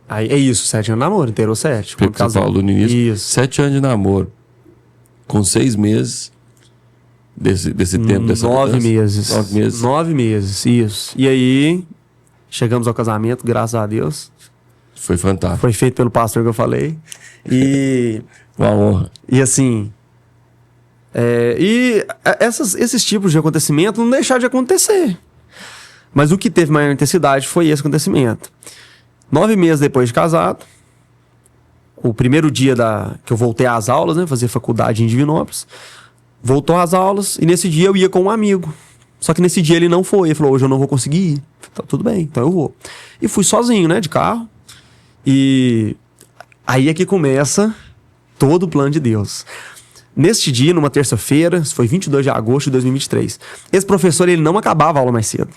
Aí é isso, 7 anos de namoro, inteiro 7. Porque você falou no início. Isso. 7 anos de namoro. Com 6 meses desse tempo, dessa 9 mudança. meses. 9 meses. 9 meses, isso. E aí, chegamos ao casamento, graças a Deus. Foi fantástico. Foi feito pelo pastor que eu falei. E, Uma honra. e assim... esses tipos de acontecimento não deixaram de acontecer. Mas o que teve maior intensidade foi esse acontecimento. 9 meses depois de casado, o primeiro dia que eu voltei às aulas, né? Fazer faculdade em Divinópolis. Voltou às aulas e nesse dia eu ia com um amigo. Só que nesse dia ele não foi. Ele falou, hoje eu não vou conseguir ir. Tá, tudo bem, então eu vou. E fui sozinho, né? De carro. E aí é que começa todo o plano de Deus. Neste dia, numa terça-feira, foi 22 de agosto de 2023. Esse professor, ele não acabava a aula mais cedo.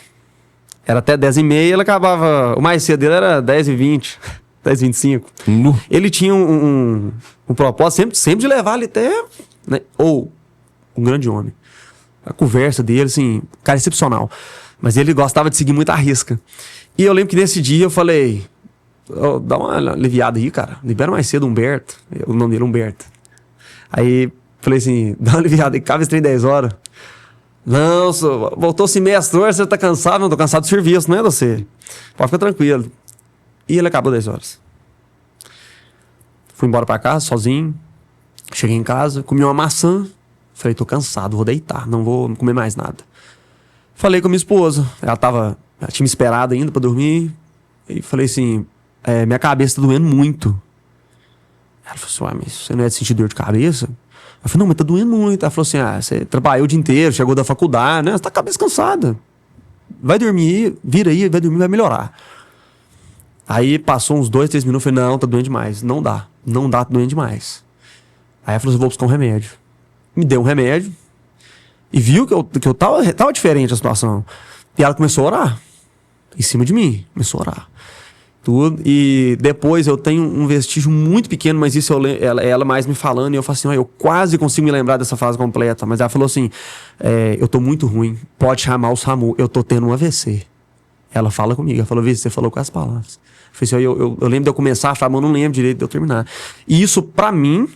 Era até 10h30, ele acabava... O mais cedo dele era 10h20, 10h25. Ele tinha um propósito sempre de levar ele até... Né? Ou, um grande homem. A conversa dele, assim, cara excepcional. Mas ele gostava de seguir muito à risca. E eu lembro que nesse dia eu falei... Oh, dá uma aliviada aí, cara. Libera mais cedo Humberto. O nome dele é Humberto. Aí... Falei assim, dá uma aliviada aí, cabe esse trem 10 horas. Não, voltou semestre hoje, você tá cansado? Não, tô cansado do serviço, não é você? Pode ficar tranquilo. E ele acabou 10 horas. Fui embora pra casa, sozinho. Cheguei em casa, comi uma maçã. Falei, tô cansado, vou deitar, não vou comer mais nada. Falei com a minha esposa, ela tinha me esperado ainda pra dormir. E falei assim, minha cabeça tá doendo muito. Ela falou assim, mas você não é de sentir dor de cabeça? Eu falei, não, mas tá doendo muito. Ela falou assim, você trabalhou o dia inteiro, chegou da faculdade, né? Você tá com a cabeça cansada. Vai dormir, vira aí, vai dormir, vai melhorar. Aí passou uns 2, 3 minutos, eu falei, não, tá doendo demais. Não dá, tá doendo demais. Aí ela falou assim, vou buscar um remédio. Me deu um remédio e viu que eu tava diferente a situação. E ela começou a orar em cima de mim, começou a orar. Tudo. E depois eu tenho um vestígio muito pequeno, mas isso ela mais me falando, e eu falo assim, eu quase consigo me lembrar dessa frase completa, mas ela falou assim, eu tô muito ruim, pode chamar o SAMU, eu tô tendo um AVC. Ela fala comigo, ela falou, Vitor, você falou com as palavras. Eu falei assim, eu lembro de eu começar a falar, mas eu não lembro direito de eu terminar. E isso, pra mim,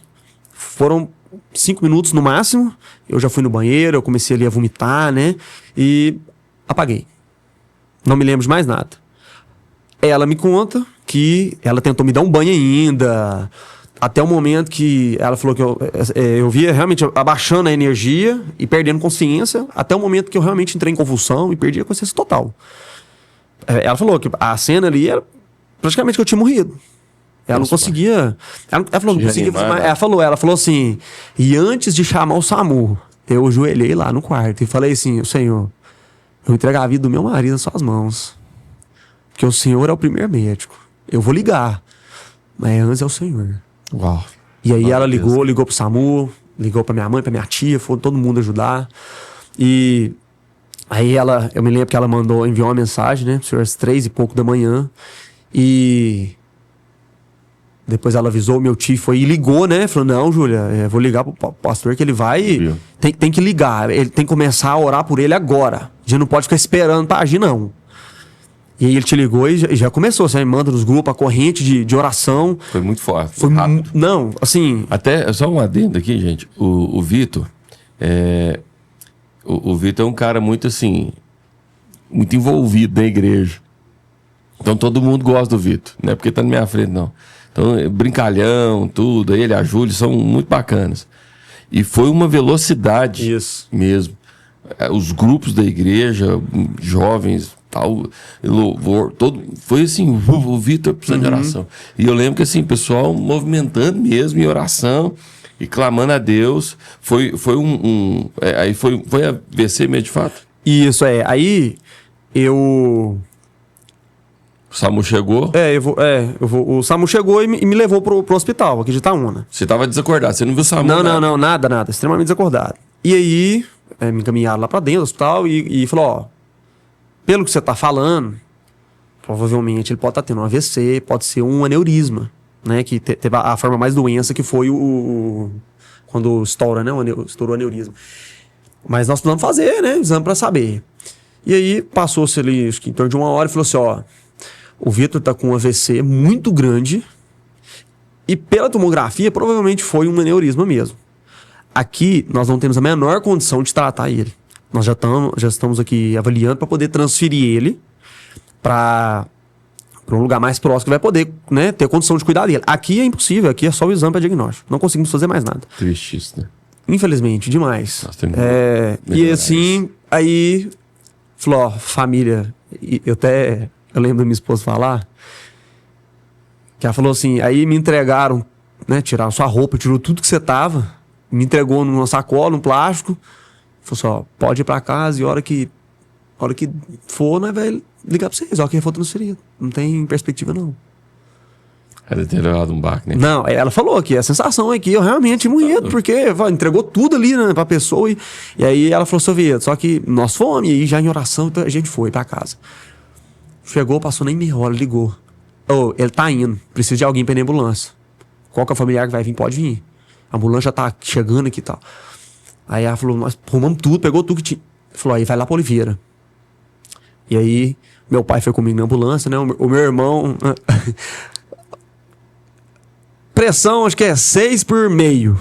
foram 5 minutos no máximo, eu já fui no banheiro, eu comecei ali a vomitar, né, e apaguei. Não me lembro de mais nada. Ela me conta que ela tentou me dar um banho ainda, até o momento que ela falou que eu via realmente abaixando a energia e perdendo consciência, até o momento que eu realmente entrei em convulsão e perdi a consciência total. Ela falou que a cena ali era praticamente que eu tinha morrido. Ela não conseguia... Ela falou, não conseguia fazer mais. Ela falou assim, e antes de chamar o SAMU, eu ajoelhei lá no quarto e falei assim, Senhor, eu entrego a vida do meu marido nas suas mãos. Porque o Senhor é o primeiro médico. Eu vou ligar. Mas antes é o Senhor. Uau. E aí ela ligou pro SAMU, ligou pra minha mãe, pra minha tia, foi todo mundo ajudar. E aí eu me lembro que ela enviou uma mensagem, né? Senhor, às 3 e pouco da manhã. E depois ela avisou, meu tio foi e ligou, né? Falou, não, Júlia, vou ligar pro pastor que ele vai... Tem que ligar, ele tem que começar a orar por ele agora. A gente não pode ficar esperando pra agir, não. E aí ele te ligou e já começou, você manda nos grupos a corrente de oração. Foi muito forte. Foi rápido. Não, assim... Até, só um adendo aqui, gente. O Vitor, o Vitor é um cara muito assim, muito envolvido na igreja. Então todo mundo gosta do Vitor, não é porque tá na minha frente, não. Então, brincalhão, tudo, ele, a Júlia, são muito bacanas. E foi uma velocidade mesmo. Os grupos da igreja, jovens... tal, louvor, foi assim, o Vitor precisando de oração. E eu lembro que assim, o pessoal movimentando mesmo em oração e clamando a Deus. Foi aí foi a VC mesmo de fato? Isso, aí eu... O SAMU chegou? O SAMU chegou e me levou pro hospital aqui de Itaúna. Você tava desacordado, você não viu o SAMU? Não, nada, extremamente desacordado. E aí, me encaminharam lá pra dentro do hospital e falou, pelo que você tá falando, provavelmente ele pode estar tendo um AVC, pode ser um aneurisma, né? Que teve a forma mais doença que foi quando estoura, né? Estourou o aneurisma. Mas nós precisamos fazer, né? Exame pra saber. E aí passou-se ali, acho que em torno de 1 hora, e falou assim, ó, o Vitor tá com um AVC muito grande e pela tomografia provavelmente foi um aneurisma mesmo. Aqui nós não temos a menor condição de tratar ele. Nós já estamos aqui avaliando para poder transferir ele para um lugar mais próximo que vai poder, né, ter condição de cuidar dele. Aqui é impossível, aqui é só o exame para diagnóstico. Não conseguimos fazer mais nada. Triste isso, né? Infelizmente, demais. Nós temos E assim, aí falou, ó, família, eu lembro da minha esposa falar, que ela falou assim, aí me entregaram, né, tiraram sua roupa, tirou tudo que você tava, me entregou numa sacola, num plástico, falou assim, ó, pode ir pra casa e a hora que for, né, vai ligar pra vocês, ó, que for transferido. Não tem perspectiva, não. Era ter levado um baque, né? Não, ela falou que a sensação é que eu realmente morri, porque entregou tudo ali, né, pra pessoa. E aí ela falou, seu Vitor, só que nós fomos, e aí já em oração, então a gente foi pra casa. Chegou, passou nem meia hora, ligou. Ô, ele tá indo, precisa de alguém pra ir na ambulância. Qual que é o familiar que vai vir? Pode vir. A ambulância já tá chegando aqui e tal. Aí ela falou, nós arrumamos tudo, pegou tudo que tinha. Falou, aí vai lá pra Oliveira. E aí, meu pai foi comigo na ambulância, né? O meu irmão... Pressão, acho que é 6/meio.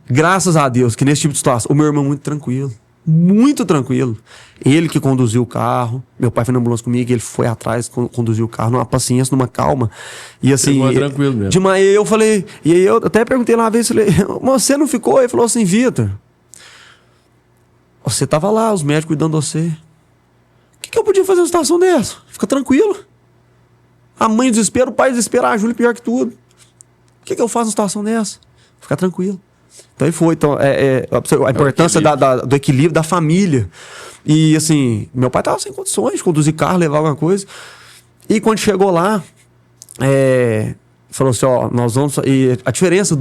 Graças a Deus, que nesse tipo de situação... O meu irmão muito tranquilo. Muito tranquilo. Ele que conduziu o carro. Meu pai foi na ambulância comigo, ele foi atrás, conduziu o carro, numa paciência, numa calma. E assim... É tranquilo mesmo. De manhã eu falei... E aí eu até perguntei lá uma vez, falei... Você não ficou? Ele falou assim, Vitor... Você tava lá, os médicos cuidando de você. O que eu podia fazer numa situação dessa? Fica tranquilo. A mãe desespera, o pai desespera, a Júlia pior que tudo. O que eu faço numa situação dessa? Ficar tranquilo. Então aí foi. Então, a importância do equilíbrio da família. E assim, meu pai tava sem condições de conduzir carro, levar alguma coisa. E quando chegou lá, falou assim, ó, nós vamos... E a diferença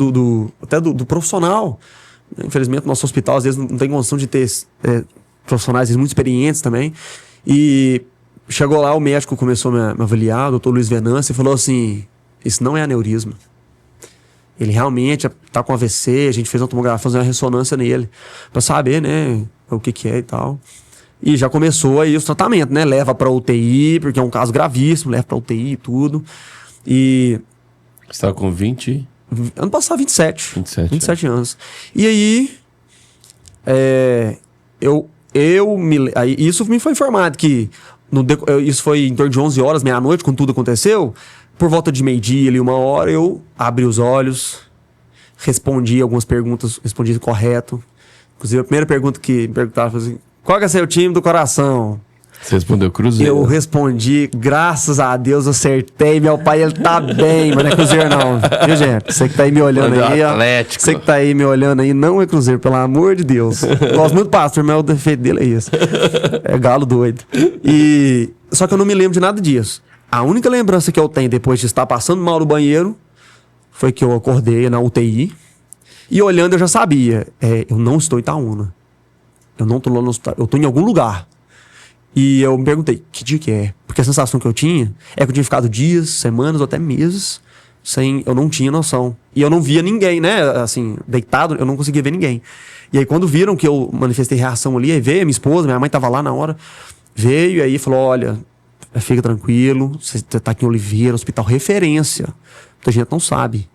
até do profissional... Infelizmente, nosso hospital às vezes não tem condição de ter profissionais às vezes, muito experientes também. E chegou lá, o médico começou a me avaliar, o doutor Luiz Venâncio, e falou assim, isso não é aneurisma. Ele realmente tá com AVC, a gente fez uma tomografia, fazer uma ressonância nele, pra saber, né, o que é e tal. E já começou aí os tratamentos, né, leva pra UTI, porque é um caso gravíssimo, leva pra UTI e tudo. E... Você tava com 20... Ano passado, 27 é. anos. E aí, aí, isso me foi informado que isso foi em torno de 11 horas, meia-noite, quando tudo aconteceu. Por volta de meio-dia, ali, 1 hora, eu abri os olhos, respondi algumas perguntas, respondi correto. Inclusive, a primeira pergunta que me perguntaram foi assim, qual que é seu time do coração? Você respondeu Cruzeiro? Eu respondi, graças a Deus, acertei. Meu pai, ele tá bem, mas não é Cruzeiro não. Viu, gente? Você que tá aí me olhando aí, ó. Você que tá aí me olhando aí, não é Cruzeiro, pelo amor de Deus. Gosto muito do pastor, mas o defeito dele é isso. É galo doido. Só que eu não me lembro de nada disso. A única lembrança que eu tenho depois de estar passando mal no banheiro foi que eu acordei na UTI e olhando eu já sabia, eu não estou em Itaúna. Eu não tô lá no hospital, eu tô em algum lugar. E eu me perguntei, que dia que é? Porque a sensação que eu tinha é que eu tinha ficado dias, semanas ou até meses eu não tinha noção. E eu não via ninguém, né? Assim, deitado, eu não conseguia ver ninguém. E aí quando viram que eu manifestei reação ali, aí veio a minha esposa, minha mãe tava lá na hora, veio e aí falou, olha, fica tranquilo, você tá aqui em Oliveira, hospital referência. Muita gente não sabe.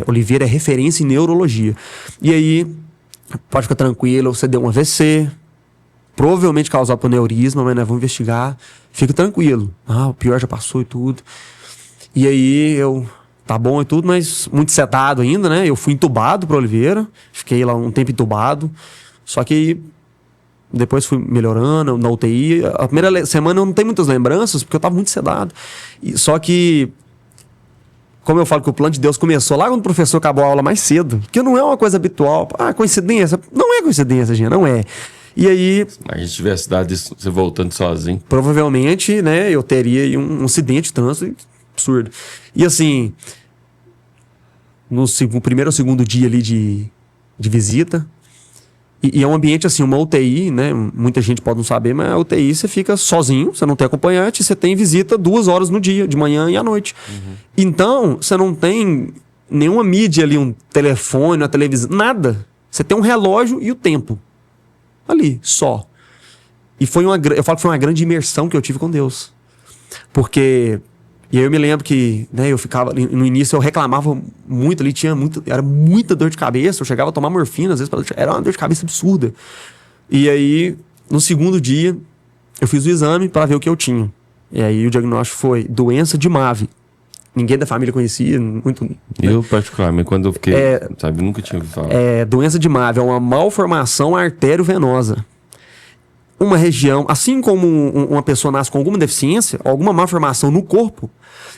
Oliveira é referência em neurologia. E aí, pode ficar tranquilo, você deu um AVC, provavelmente causado por aneurisma, mas nós vamos investigar. Fica tranquilo. O pior já passou e tudo. E aí tá bom e tudo, mas muito sedado ainda, né? Eu fui entubado pra Oliveira, fiquei lá um tempo entubado. Só que depois fui melhorando na UTI. A primeira semana eu não tenho muitas lembranças, porque eu tava muito sedado. Só que, como eu falo que o plano de Deus começou lá quando o professor acabou a aula mais cedo, que não é uma coisa habitual. Coincidência? Não é coincidência, gente, não é. E aí... Mas a gente tivesse dado isso, você voltando sozinho. Provavelmente, né, eu teria aí um acidente de trânsito absurdo. E assim, no primeiro ou segundo dia ali de visita, e é um ambiente assim, uma UTI, né, muita gente pode não saber, mas a UTI você fica sozinho, você não tem acompanhante, você tem visita 2 horas no dia, de manhã e à noite. Uhum. Então, você não tem nenhuma mídia ali, um telefone, uma televisão, nada. Você tem um relógio e o tempo. Ali, só. eu falo que foi uma grande imersão que eu tive com Deus. Porque... E aí eu me lembro que, né, eu ficava... No início eu reclamava muito ali, era muita dor de cabeça. Eu chegava a tomar morfina, às vezes, era uma dor de cabeça absurda. E aí, no segundo dia, eu fiz o exame para ver o que eu tinha. E aí o diagnóstico foi doença de MAVE. Ninguém da família conhecia, muito... Eu, particularmente, quando eu fiquei... sabe, nunca tinha ouvido falar. Doença de MAVE é uma malformação arteriovenosa. Uma região, assim como uma pessoa nasce com alguma deficiência, alguma malformação no corpo,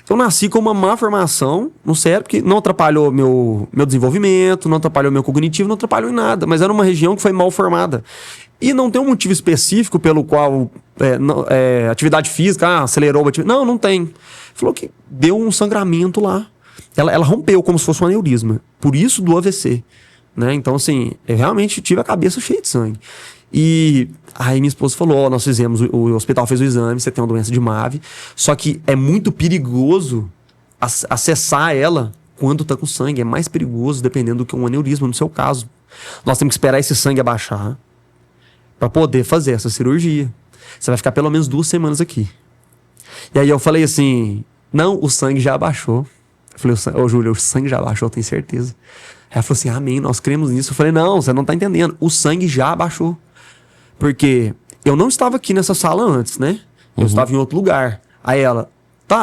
eu nasci com uma malformação no cérebro que não atrapalhou meu desenvolvimento, não atrapalhou meu cognitivo, não atrapalhou em nada, mas era uma região que foi mal formada. E não tem um motivo específico pelo qual atividade física acelerou a atividade. Não tem. Falou que deu um sangramento lá. Ela rompeu como se fosse um aneurisma. Por isso do AVC. Né? Então, assim, eu realmente tive a cabeça cheia de sangue. E aí minha esposa falou, nós fizemos, o hospital fez o exame, você tem uma doença de MAVE, só que é muito perigoso acessar ela quando tá com sangue, é mais perigoso dependendo do que um aneurisma no seu caso. Nós temos que esperar esse sangue abaixar para poder fazer essa cirurgia. Você vai ficar pelo menos 2 semanas aqui. E aí eu falei assim, não, o sangue já abaixou. Eu falei, Júlia, o sangue já abaixou, eu tenho certeza. Ela falou assim, amém, nós cremos nisso. Eu falei, não, você não tá entendendo, o sangue já abaixou. Porque eu não estava aqui nessa sala antes, né? Eu estava em outro lugar. Aí ela,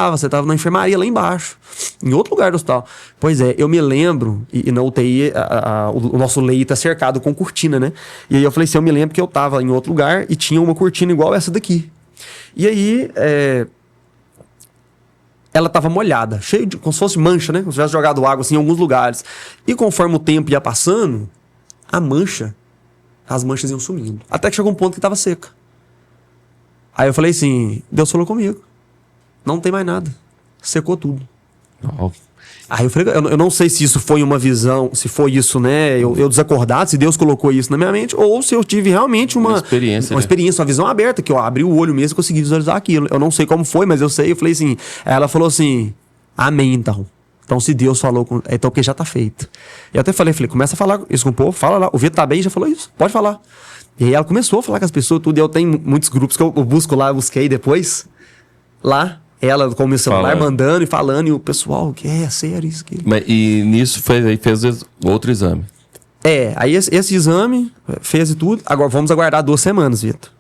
você estava na enfermaria lá embaixo, em outro lugar do hospital. Pois é, eu me lembro, e na UTI o nosso leito é cercado com cortina, né? E aí eu falei assim, eu me lembro que eu estava em outro lugar e tinha uma cortina igual essa daqui. E aí, ela estava molhada, cheio de, como se fosse mancha, né? Como se tivesse jogado água assim, em alguns lugares. E conforme o tempo ia passando, as manchas iam sumindo. Até que chegou um ponto que estava seca. Aí eu falei assim, Deus falou comigo. Não tem mais nada. Secou tudo. Oh. Aí eu falei, eu não sei se isso foi uma visão, se foi isso, né? Eu desacordado, se Deus colocou isso na minha mente, ou se eu tive realmente uma experiência, uma visão aberta, que eu abri o olho mesmo e consegui visualizar aquilo. Eu não sei como foi, mas eu sei, eu falei assim. Ela falou assim, amém então. Então, se Deus falou, então porque já tá feito. Eu até falei, começa a falar isso com o povo, fala lá. O Vitor tá bem, já falou isso, pode falar. E aí ela começou a falar com as pessoas, tudo. E eu tenho muitos grupos que eu busco lá, eu busquei depois. Lá, ela com o meu celular mandando e falando, e o pessoal, que é sério isso aqui. E nisso fez outro exame. Aí esse exame fez e tudo. Agora vamos aguardar 2 semanas, Vitor.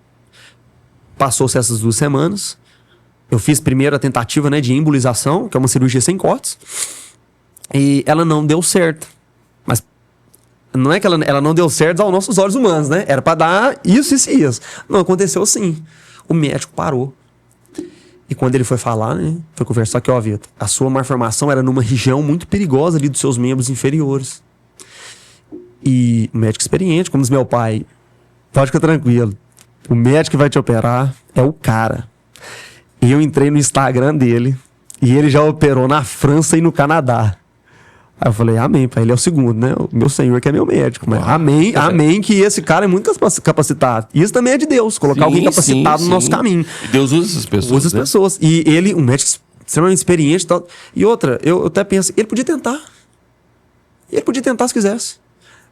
Passou-se essas 2 semanas. Eu fiz primeiro a tentativa, né, de embolização, que é uma cirurgia sem cortes. E ela não deu certo. Mas não é que ela não deu certo aos nossos olhos humanos, né? Era pra dar isso. Não, aconteceu assim. O médico parou. E quando ele foi falar, né, foi conversar aqui, Vitor, a sua malformação era numa região muito perigosa ali dos seus membros inferiores. E o médico experiente, como diz meu pai, pode ficar tranquilo. O médico que vai te operar é o cara. E eu entrei no Instagram dele e ele já operou na França e no Canadá. Aí eu falei, amém, pai, ele é o segundo, né? O meu senhor que é meu médico. Mas amém que esse cara é muito capacitado. Isso também é de Deus, colocar alguém capacitado no nosso caminho. E Deus usa essas pessoas. Usa as pessoas. E ele, um médico extremamente experiente e tal. E outra, eu até penso, ele podia tentar. Ele podia tentar se quisesse.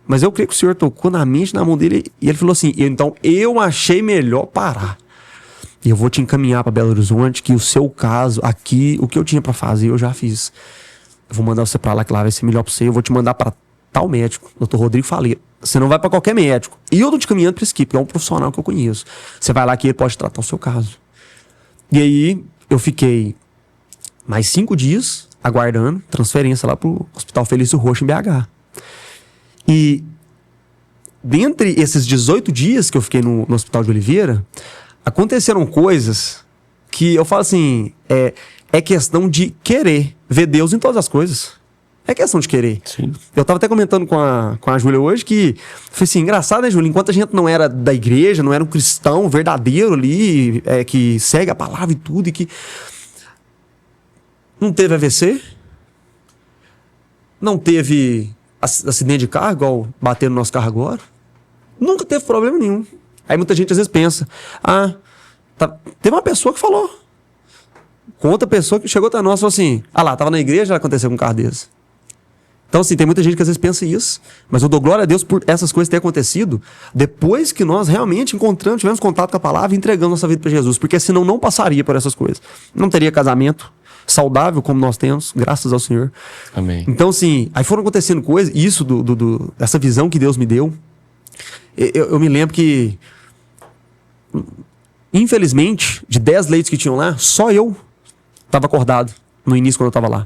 Mas eu creio que o senhor tocou na mente, na mão dele, e ele falou assim, então eu achei melhor parar. E eu vou te encaminhar para Belo Horizonte, que o seu caso aqui, o que eu tinha para fazer, eu já fiz. Eu vou mandar você para lá, que lá vai ser melhor para você. Eu vou te mandar para tal médico, Dr. Rodrigo Faleiro. Você não vai para qualquer médico. E eu tô te caminhando para esse aqui, porque é um profissional que eu conheço. Você vai lá que ele pode tratar o seu caso. E aí, eu fiquei mais 5 dias aguardando transferência lá pro Hospital Felício Roxo, em BH. E dentre esses 18 dias que eu fiquei no Hospital de Oliveira, aconteceram coisas que eu falo assim, é questão de querer ver Deus em todas as coisas. É questão de querer. Sim. Eu tava até comentando com a Júlia hoje que foi assim, engraçado, né, Júlia? Enquanto a gente não era da igreja, não era um cristão verdadeiro ali, que segue a palavra e tudo, e que não teve AVC, não teve acidente de carro, igual bater no nosso carro agora, nunca teve problema nenhum. Aí muita gente às vezes pensa, teve uma pessoa que falou, com outra pessoa que chegou até nós e falou assim, lá, tava na igreja, aconteceu com um carro desse. Então, assim, tem muita gente que às vezes pensa isso, mas eu dou glória a Deus por essas coisas terem acontecido depois que nós realmente tivemos contato com a palavra e entregamos nossa vida para Jesus, porque senão não passaria por essas coisas. Não teria casamento saudável como nós temos, graças ao Senhor. Amém. Então, assim, aí foram acontecendo coisas, isso dessa visão que Deus me deu. Eu me lembro que, infelizmente, de 10 leitos que tinham lá, só eu estava acordado no início quando eu estava lá.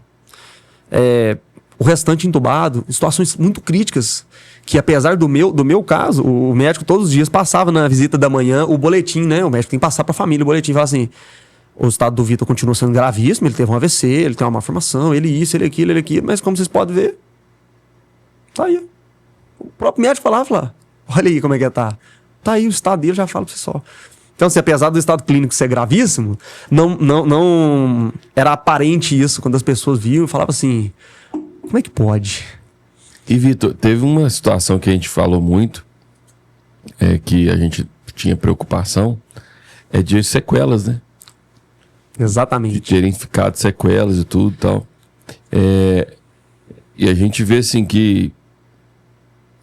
O restante entubado, em situações muito críticas, que apesar do meu caso, o médico todos os dias passava na visita da manhã o boletim, né? O médico tem que passar para a família o boletim, fala assim: o estado do Vitor continua sendo gravíssimo, ele teve um AVC, ele tem uma malformação, ele isso, ele aquilo, mas como vocês podem ver, tá aí. O próprio médico falava, olha aí como é que tá. Tá aí, o estado dele já fala pra você só. Então, assim, apesar do estado clínico ser gravíssimo, não era aparente isso quando as pessoas viam e falavam assim, como é que pode? E, Vitor, teve uma situação que a gente falou muito, que a gente tinha preocupação, de sequelas, né? Exatamente. De terem ficado sequelas e tudo e tal. E a gente vê, assim, que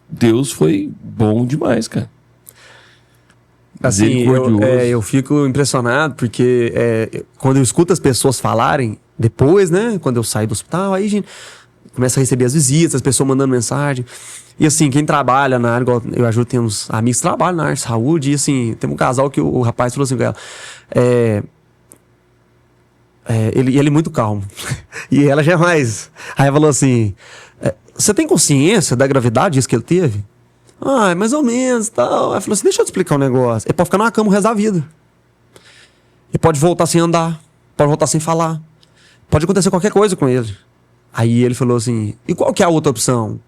Deus foi bom demais, cara. Assim, eu fico impressionado porque quando eu escuto as pessoas falarem, depois, né, quando eu saio do hospital, aí a gente começa a receber as visitas, as pessoas mandando mensagem. E assim, quem trabalha na área, igual eu ajudo, tem uns amigos que trabalham na área de saúde, e assim, tem um casal que o rapaz falou assim com ela, ele é muito calmo. E ela jamais. Aí ela falou assim, você tem consciência da gravidade disso que ele teve? Mais ou menos, tal. Aí falou assim, deixa eu te explicar um negócio. Ele pode ficar numa cama o resto da vida. Ele pode voltar sem andar, pode voltar sem falar. Pode acontecer qualquer coisa com ele. Aí ele falou assim, e qual que é a outra opção?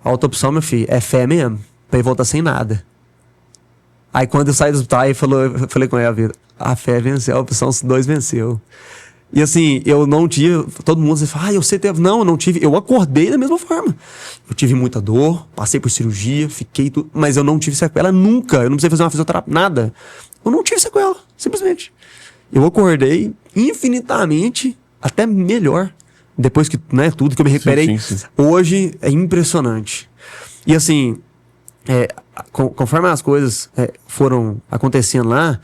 A outra opção, meu filho, é fé mesmo, pra ele voltar sem nada. Aí quando eu saí do hospital, eu falei com ela, a fé venceu, a opção 2 venceu. E assim, eu não tive, todo mundo fala, eu sei teve. Não, eu não tive, eu acordei da mesma forma. Eu tive muita dor, passei por cirurgia, fiquei tudo, mas eu não tive sequela nunca, eu não precisei fazer uma fisioterapia, nada. Eu não tive sequela, simplesmente. Eu acordei infinitamente, até melhor, depois que, né, tudo que eu me recuperei. Sim. Hoje é impressionante. E assim, conforme as coisas foram acontecendo lá,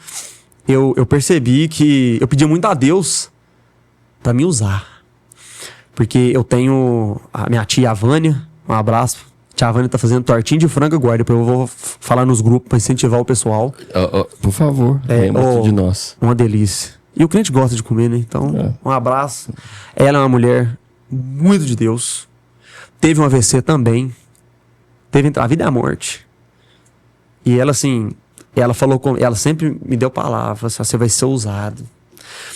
eu percebi que eu pedia muito a Deus para me usar. Porque eu tenho a minha tia Vânia, um abraço. Tia Vânia tá fazendo tortinha de frango agora, depois eu vou falar nos grupos para incentivar o pessoal. Por favor, lembra de nós. Uma delícia. E o cliente gosta de comer, né? Então, um abraço. Ela é uma mulher muito de Deus. Teve um AVC também. Teve entre a vida e a morte. E ela, assim, ela sempre me deu palavra, assim, você vai ser usado.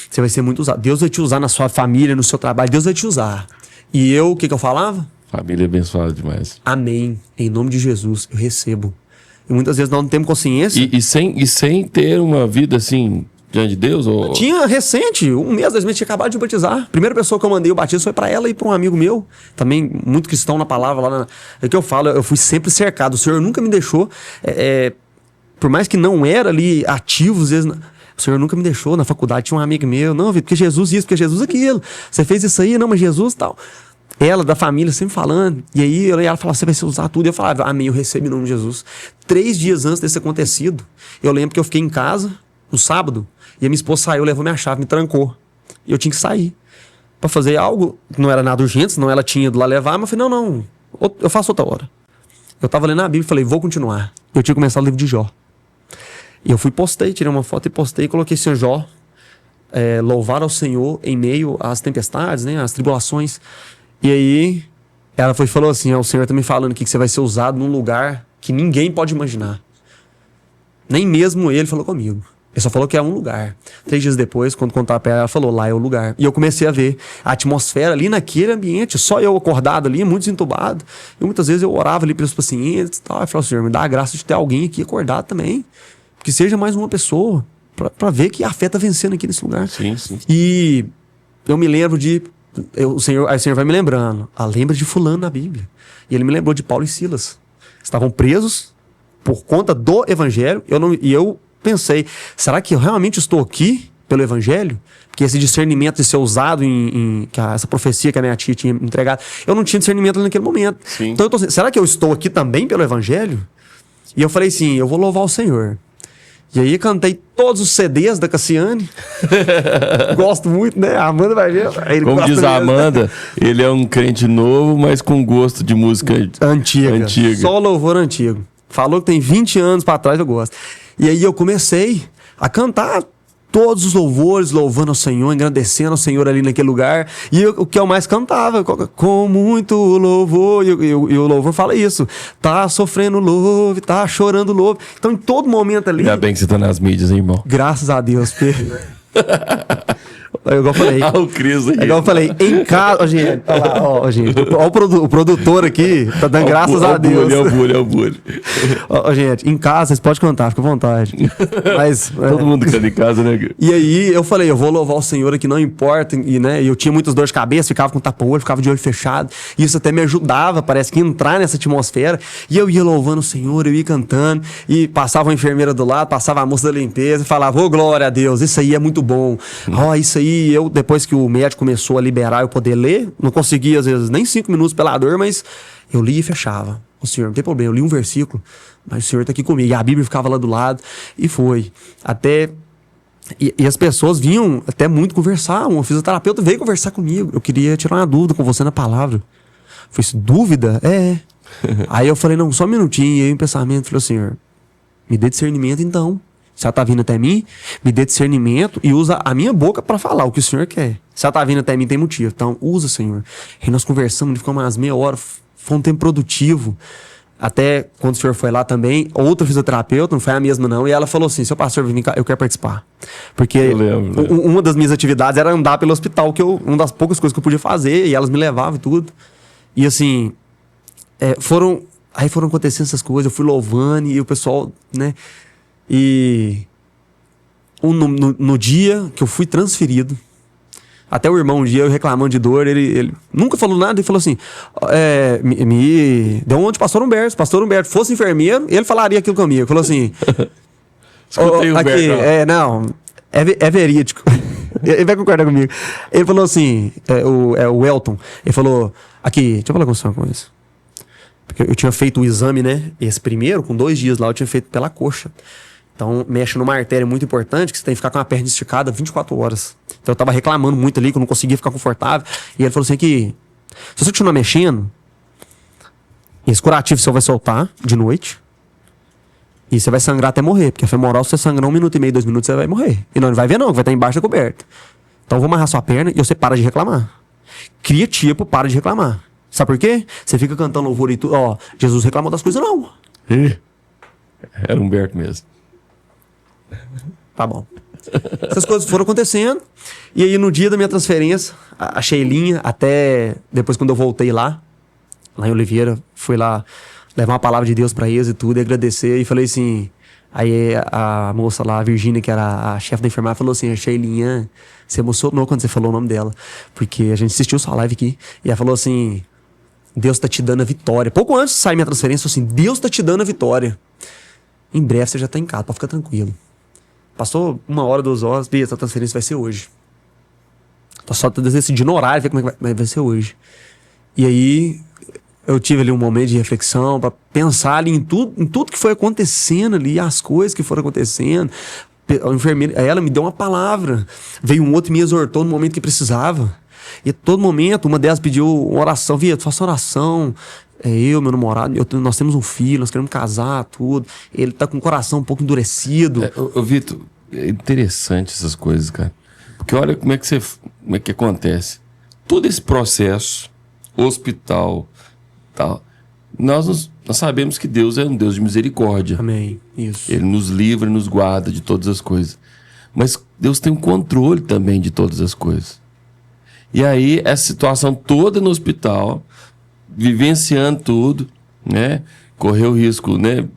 Você vai ser muito usado. Deus vai te usar na sua família, no seu trabalho. Deus vai te usar. E eu, o que eu falava? Família abençoada demais. Amém. Em nome de Jesus, eu recebo. E muitas vezes nós não temos consciência. E sem ter uma vida assim, diante de Deus? Ou... Tinha recente, 1 mês, 2 meses, tinha acabado de batizar. A primeira pessoa que eu mandei o batismo foi pra ela e pra um amigo meu. Também muito cristão na palavra. É que eu falo, eu fui sempre cercado. O Senhor nunca me deixou. Por mais que não era ali ativo, às vezes... O Senhor nunca me deixou. Na faculdade tinha um amigo meu. Não, Vitor, porque Jesus isso, porque Jesus aquilo. Você fez isso aí, não, mas Jesus tal. Ela, da família, sempre falando. E aí ela falava, você vai se usar tudo. E eu falava, amém, eu recebo em nome de Jesus. 3 dias antes desse acontecido, eu lembro que eu fiquei em casa, no sábado, e a minha esposa saiu, levou minha chave, me trancou. E eu tinha que sair pra fazer algo, não era nada urgente, senão ela tinha ido lá levar, mas eu falei, não, eu faço outra hora. Eu tava lendo a Bíblia e falei, vou continuar. Eu tinha começado o livro de Jó. E eu tirei uma foto e postei e coloquei assim, Jó, louvar ao Senhor em meio às tempestades, né, às tribulações. E aí, ela falou assim, o Senhor tá me falando aqui que você vai ser usado num lugar que ninguém pode imaginar. Nem mesmo ele falou comigo. Ele só falou que é um lugar. 3 dias depois, quando contar pra ela falou, lá é o lugar. E eu comecei a ver a atmosfera ali naquele ambiente, só eu acordado ali, muito desentubado. E muitas vezes eu orava ali pelos pacientes e tal. Eu falava, Senhor, me dá a graça de ter alguém aqui acordado também. Que seja mais uma pessoa, pra ver que a fé tá vencendo aqui nesse lugar. Sim. E eu me lembro aí o Senhor vai me lembrando. Lembra de fulano na Bíblia. E ele me lembrou de Paulo e Silas. Estavam presos por conta do evangelho. E eu pensei, será que eu realmente estou aqui pelo evangelho, que esse discernimento de ser usado essa profecia que a minha tia tinha entregado, eu não tinha discernimento ali naquele momento. Sim. Então eu tô assim, será que eu estou aqui também pelo evangelho? E eu falei assim, eu vou louvar o Senhor. E aí cantei todos os CDs da Cassiane. Gosto muito, né? A Amanda vai ver. Como diz a Amanda, ele é um crente novo, mas com gosto de música antiga. Só louvor antigo. Falou que tem 20 anos pra trás, eu gosto. E aí eu comecei a cantar todos os louvores, louvando ao Senhor, engrandecendo ao Senhor ali naquele lugar. E o que eu mais cantava, com muito louvor, e o louvor fala isso. Tá sofrendo louve, tá chorando louve. Então, em todo momento ali... Ainda bem que você tá nas mídias, hein, irmão? Graças a Deus, Pedro. É igual eu falei. O Cris aí. É igual eu falei, em casa. Ó, gente, olha lá, ó, gente. Ó, o produtor aqui tá dando graças a Deus. É o bulho. Ó, gente, em casa vocês podem cantar, fica à vontade. Mas. Todo mundo canta em casa, né? E aí eu falei, eu vou louvar o Senhor aqui, não importa. E, né, eu tinha muitas dores de cabeça, ficava com tapa-olho, ficava de olho fechado. E isso até me ajudava, parece que entrar nessa atmosfera. E eu ia louvando o Senhor, eu ia cantando. E passava uma enfermeira do lado, passava a moça da limpeza e falava, ô, glória a Deus, isso aí é muito bom. Ó, isso aí. E eu, depois que o médico começou a liberar eu poder ler, não conseguia, às vezes, nem 5 minutos pela dor, mas eu lia e fechava. O Senhor, não tem problema, eu li um versículo, mas o Senhor está aqui comigo. E a Bíblia ficava lá do lado, e foi. Até... E as pessoas vinham até muito conversar. Um fisioterapeuta veio conversar comigo. Eu queria tirar uma dúvida com você na palavra. Eu falei assim, dúvida? É. Aí eu falei, não, só um minutinho. E aí em pensamento, falei, Senhor, me dê discernimento então. Se ela tá vindo até mim, me dê discernimento e usa a minha boca para falar o que o Senhor quer. Se ela tá vindo até mim, tem motivo. Então, usa, Senhor. Aí nós conversamos, ficamos umas meia hora, foi um tempo produtivo. Até quando o Senhor foi lá também, outra fisioterapeuta, não foi a mesma não, e ela falou assim, seu pastor, vem cá, eu quero participar. Porque eu lembro. Uma das minhas atividades era andar pelo hospital, uma das poucas coisas que eu podia fazer, e elas me levavam e tudo. E assim, foram acontecendo essas coisas, eu fui louvando, e o pessoal, né... E no dia que eu fui transferido, até o irmão um dia eu reclamando de dor, ele nunca falou nada, ele falou assim, me deu onde pastor Humberto. Pastor Humberto fosse enfermeiro, ele falaria aquilo comigo. Ele falou assim, escutei o Humberto. É verídico. Ele vai concordar comigo. Ele falou assim, o Elton, ele falou, aqui, deixa eu falar com você uma coisa. Porque eu tinha feito o exame, né? Esse primeiro, com 2 dias lá, eu tinha feito pela coxa. Então, mexe numa artéria muito importante, que você tem que ficar com a perna esticada 24 horas. Então, eu tava reclamando muito ali, que eu não conseguia ficar confortável. E ele falou assim que, se você continuar mexendo, esse curativo seu vai soltar de noite. E você vai sangrar até morrer. Porque a femoral, se você sangrar 1 minuto e meio, 2 minutos, você vai morrer. E não vai ver não, vai estar embaixo da coberta. Então, eu vou amarrar sua perna e você para de reclamar. Cria tipo, para de reclamar. Sabe por quê? Você fica cantando louvor e tudo. Ó, Jesus reclamou das coisas, não. Era Humberto mesmo. Tá bom. Essas coisas foram acontecendo. E aí, no dia da minha transferência, a Sheilinha, até depois quando eu voltei lá em Oliveira, fui lá levar uma palavra de Deus pra eles e tudo, e agradecer. E falei assim... Aí a moça lá, a Virgínia, que era a chefe da enfermagem, falou assim, a Sheilinha, você emocionou quando você falou o nome dela. Porque a gente assistiu sua live aqui. E ela falou assim... Deus tá te dando a vitória. Pouco antes de sair minha transferência, assim, Deus tá te dando a vitória. Em breve você já tá em casa, pode ficar tranquilo. Passou 1 hora, 2 horas, essa transferência vai ser hoje. Tô só decidindo o horário, ver como é que vai ser hoje. E aí, eu tive ali um momento de reflexão, pra pensar ali em tudo que foi acontecendo ali, as coisas que foram acontecendo. A enfermeira, ela me deu uma palavra. Veio um outro e me exortou no momento que precisava. E a todo momento, uma delas pediu uma oração. Vitor, faça oração. Eu, meu namorado, nós temos um filho, nós queremos casar, tudo. Ele tá com o coração um pouco endurecido. Vitor, é interessante essas coisas, cara. Porque olha como é que acontece. Todo esse processo, hospital, tal, nós sabemos que Deus é um Deus de misericórdia. Amém. Isso. Ele nos livra, nos guarda de todas as coisas. Mas Deus tem um controle também de todas as coisas. E aí, essa situação toda no hospital, vivenciando tudo, né? Correu o risco, né?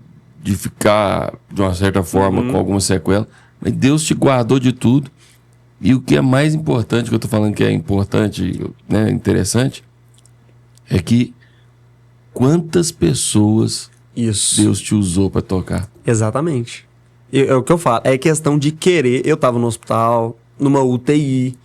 De ficar, de uma certa forma, com alguma sequela. Mas Deus te guardou de tudo. E o que é mais importante, que eu tô falando que é importante, né? Interessante, é que quantas pessoas Deus te usou para tocar. Exatamente. É o que eu falo. É questão de querer. Eu tava no hospital... numa UTI.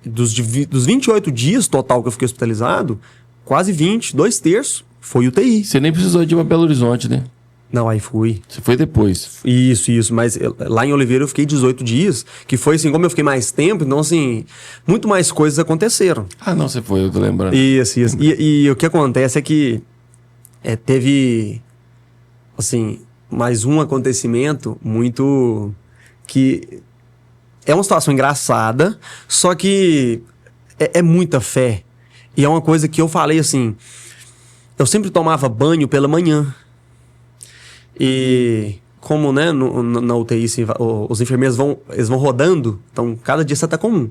Dos 28 dias total que eu fiquei hospitalizado, quase 20, 2/3 foi UTI. Você nem precisou de ir pra Belo Horizonte, né? Não, aí fui. Você foi depois. Isso. Mas lá em Oliveira eu fiquei 18 dias, que foi assim, como eu fiquei mais tempo, então assim, muito mais coisas aconteceram. Ah, não, você foi, eu tô lembrando. Isso. E o que acontece é que teve, assim, mais um acontecimento muito que é uma situação engraçada, só que é muita fé. E é uma coisa que eu falei assim, eu sempre tomava banho pela manhã. E como, né, na UTI, assim, os enfermeiros eles vão rodando, então cada dia você tá com um.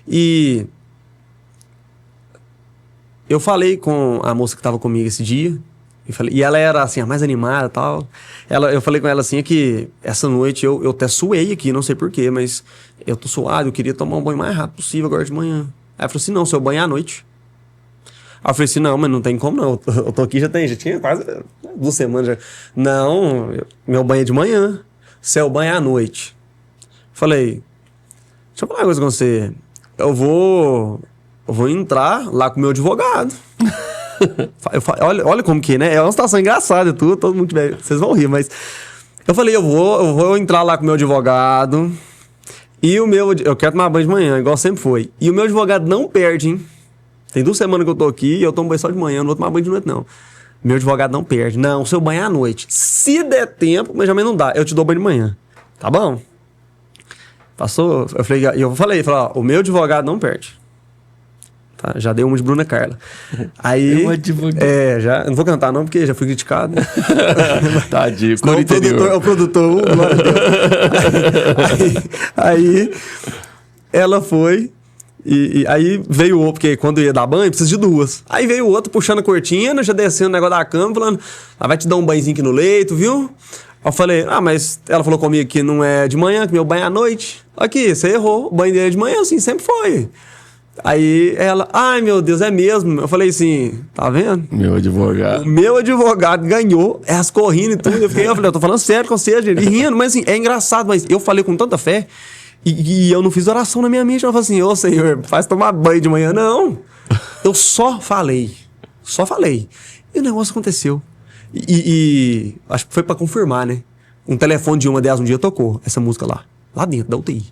E eu falei com a moça que tava comigo esse dia, e ela era assim, a mais animada e tal. Eu falei com ela assim, que essa noite eu até suei aqui, não sei porquê, mas eu tô suado, eu queria tomar um banho mais rápido possível agora de manhã. Aí ela falou assim, não, seu banho é à noite. Aí eu falei assim, não, mas não tem como não, eu tô aqui já tinha quase 2 semanas já. Não, meu banho é de manhã, seu banho é à noite. Falei, deixa eu falar uma coisa com você, eu vou entrar lá com o meu advogado. Olha como que, né? É uma situação engraçada e tudo, todo mundo tiver, vocês vão rir, mas eu falei, eu vou entrar lá com o meu advogado e eu quero tomar banho de manhã, igual sempre foi. E o meu advogado não perde, hein? Tem 2 semanas que eu tô aqui e eu tomo banho só de manhã, não vou tomar banho de noite, não. Meu advogado não perde. Não, o seu banho é à noite. Se der tempo, mas também não dá, eu te dou banho de manhã. Tá bom? Passou, eu falei, ó, o meu advogado não perde. Tá? Já dei uma de Bruna Carla. Aí, já, não vou cantar não, porque já fui criticado. Tadinho, o produtor, glória a Deus. Aí, ela foi, e aí veio o outro, porque quando ia dar banho, precisa de 2. Aí veio o outro puxando a cortina, já descendo o negócio da cama, falando, vai te dar um banhozinho aqui no leito, viu? Eu falei, mas ela falou comigo que não é de manhã, que meu banho é à noite. Aqui, você errou, o banho dele é de manhã, assim, sempre foi. Aí ela, ai meu Deus, é mesmo? Eu falei assim, tá vendo? Meu advogado. O meu advogado ganhou, elas correndo e tudo. Eu falei, eu tô falando sério com você, gente. E rindo, mas assim, é engraçado, mas eu falei com tanta fé e eu não fiz oração na minha mente. Eu falei assim, ô Senhor, faz tomar banho de manhã. Não, eu só falei. E o negócio aconteceu. E acho que foi pra confirmar, né? Um telefone de uma delas um dia tocou essa música lá dentro da UTI.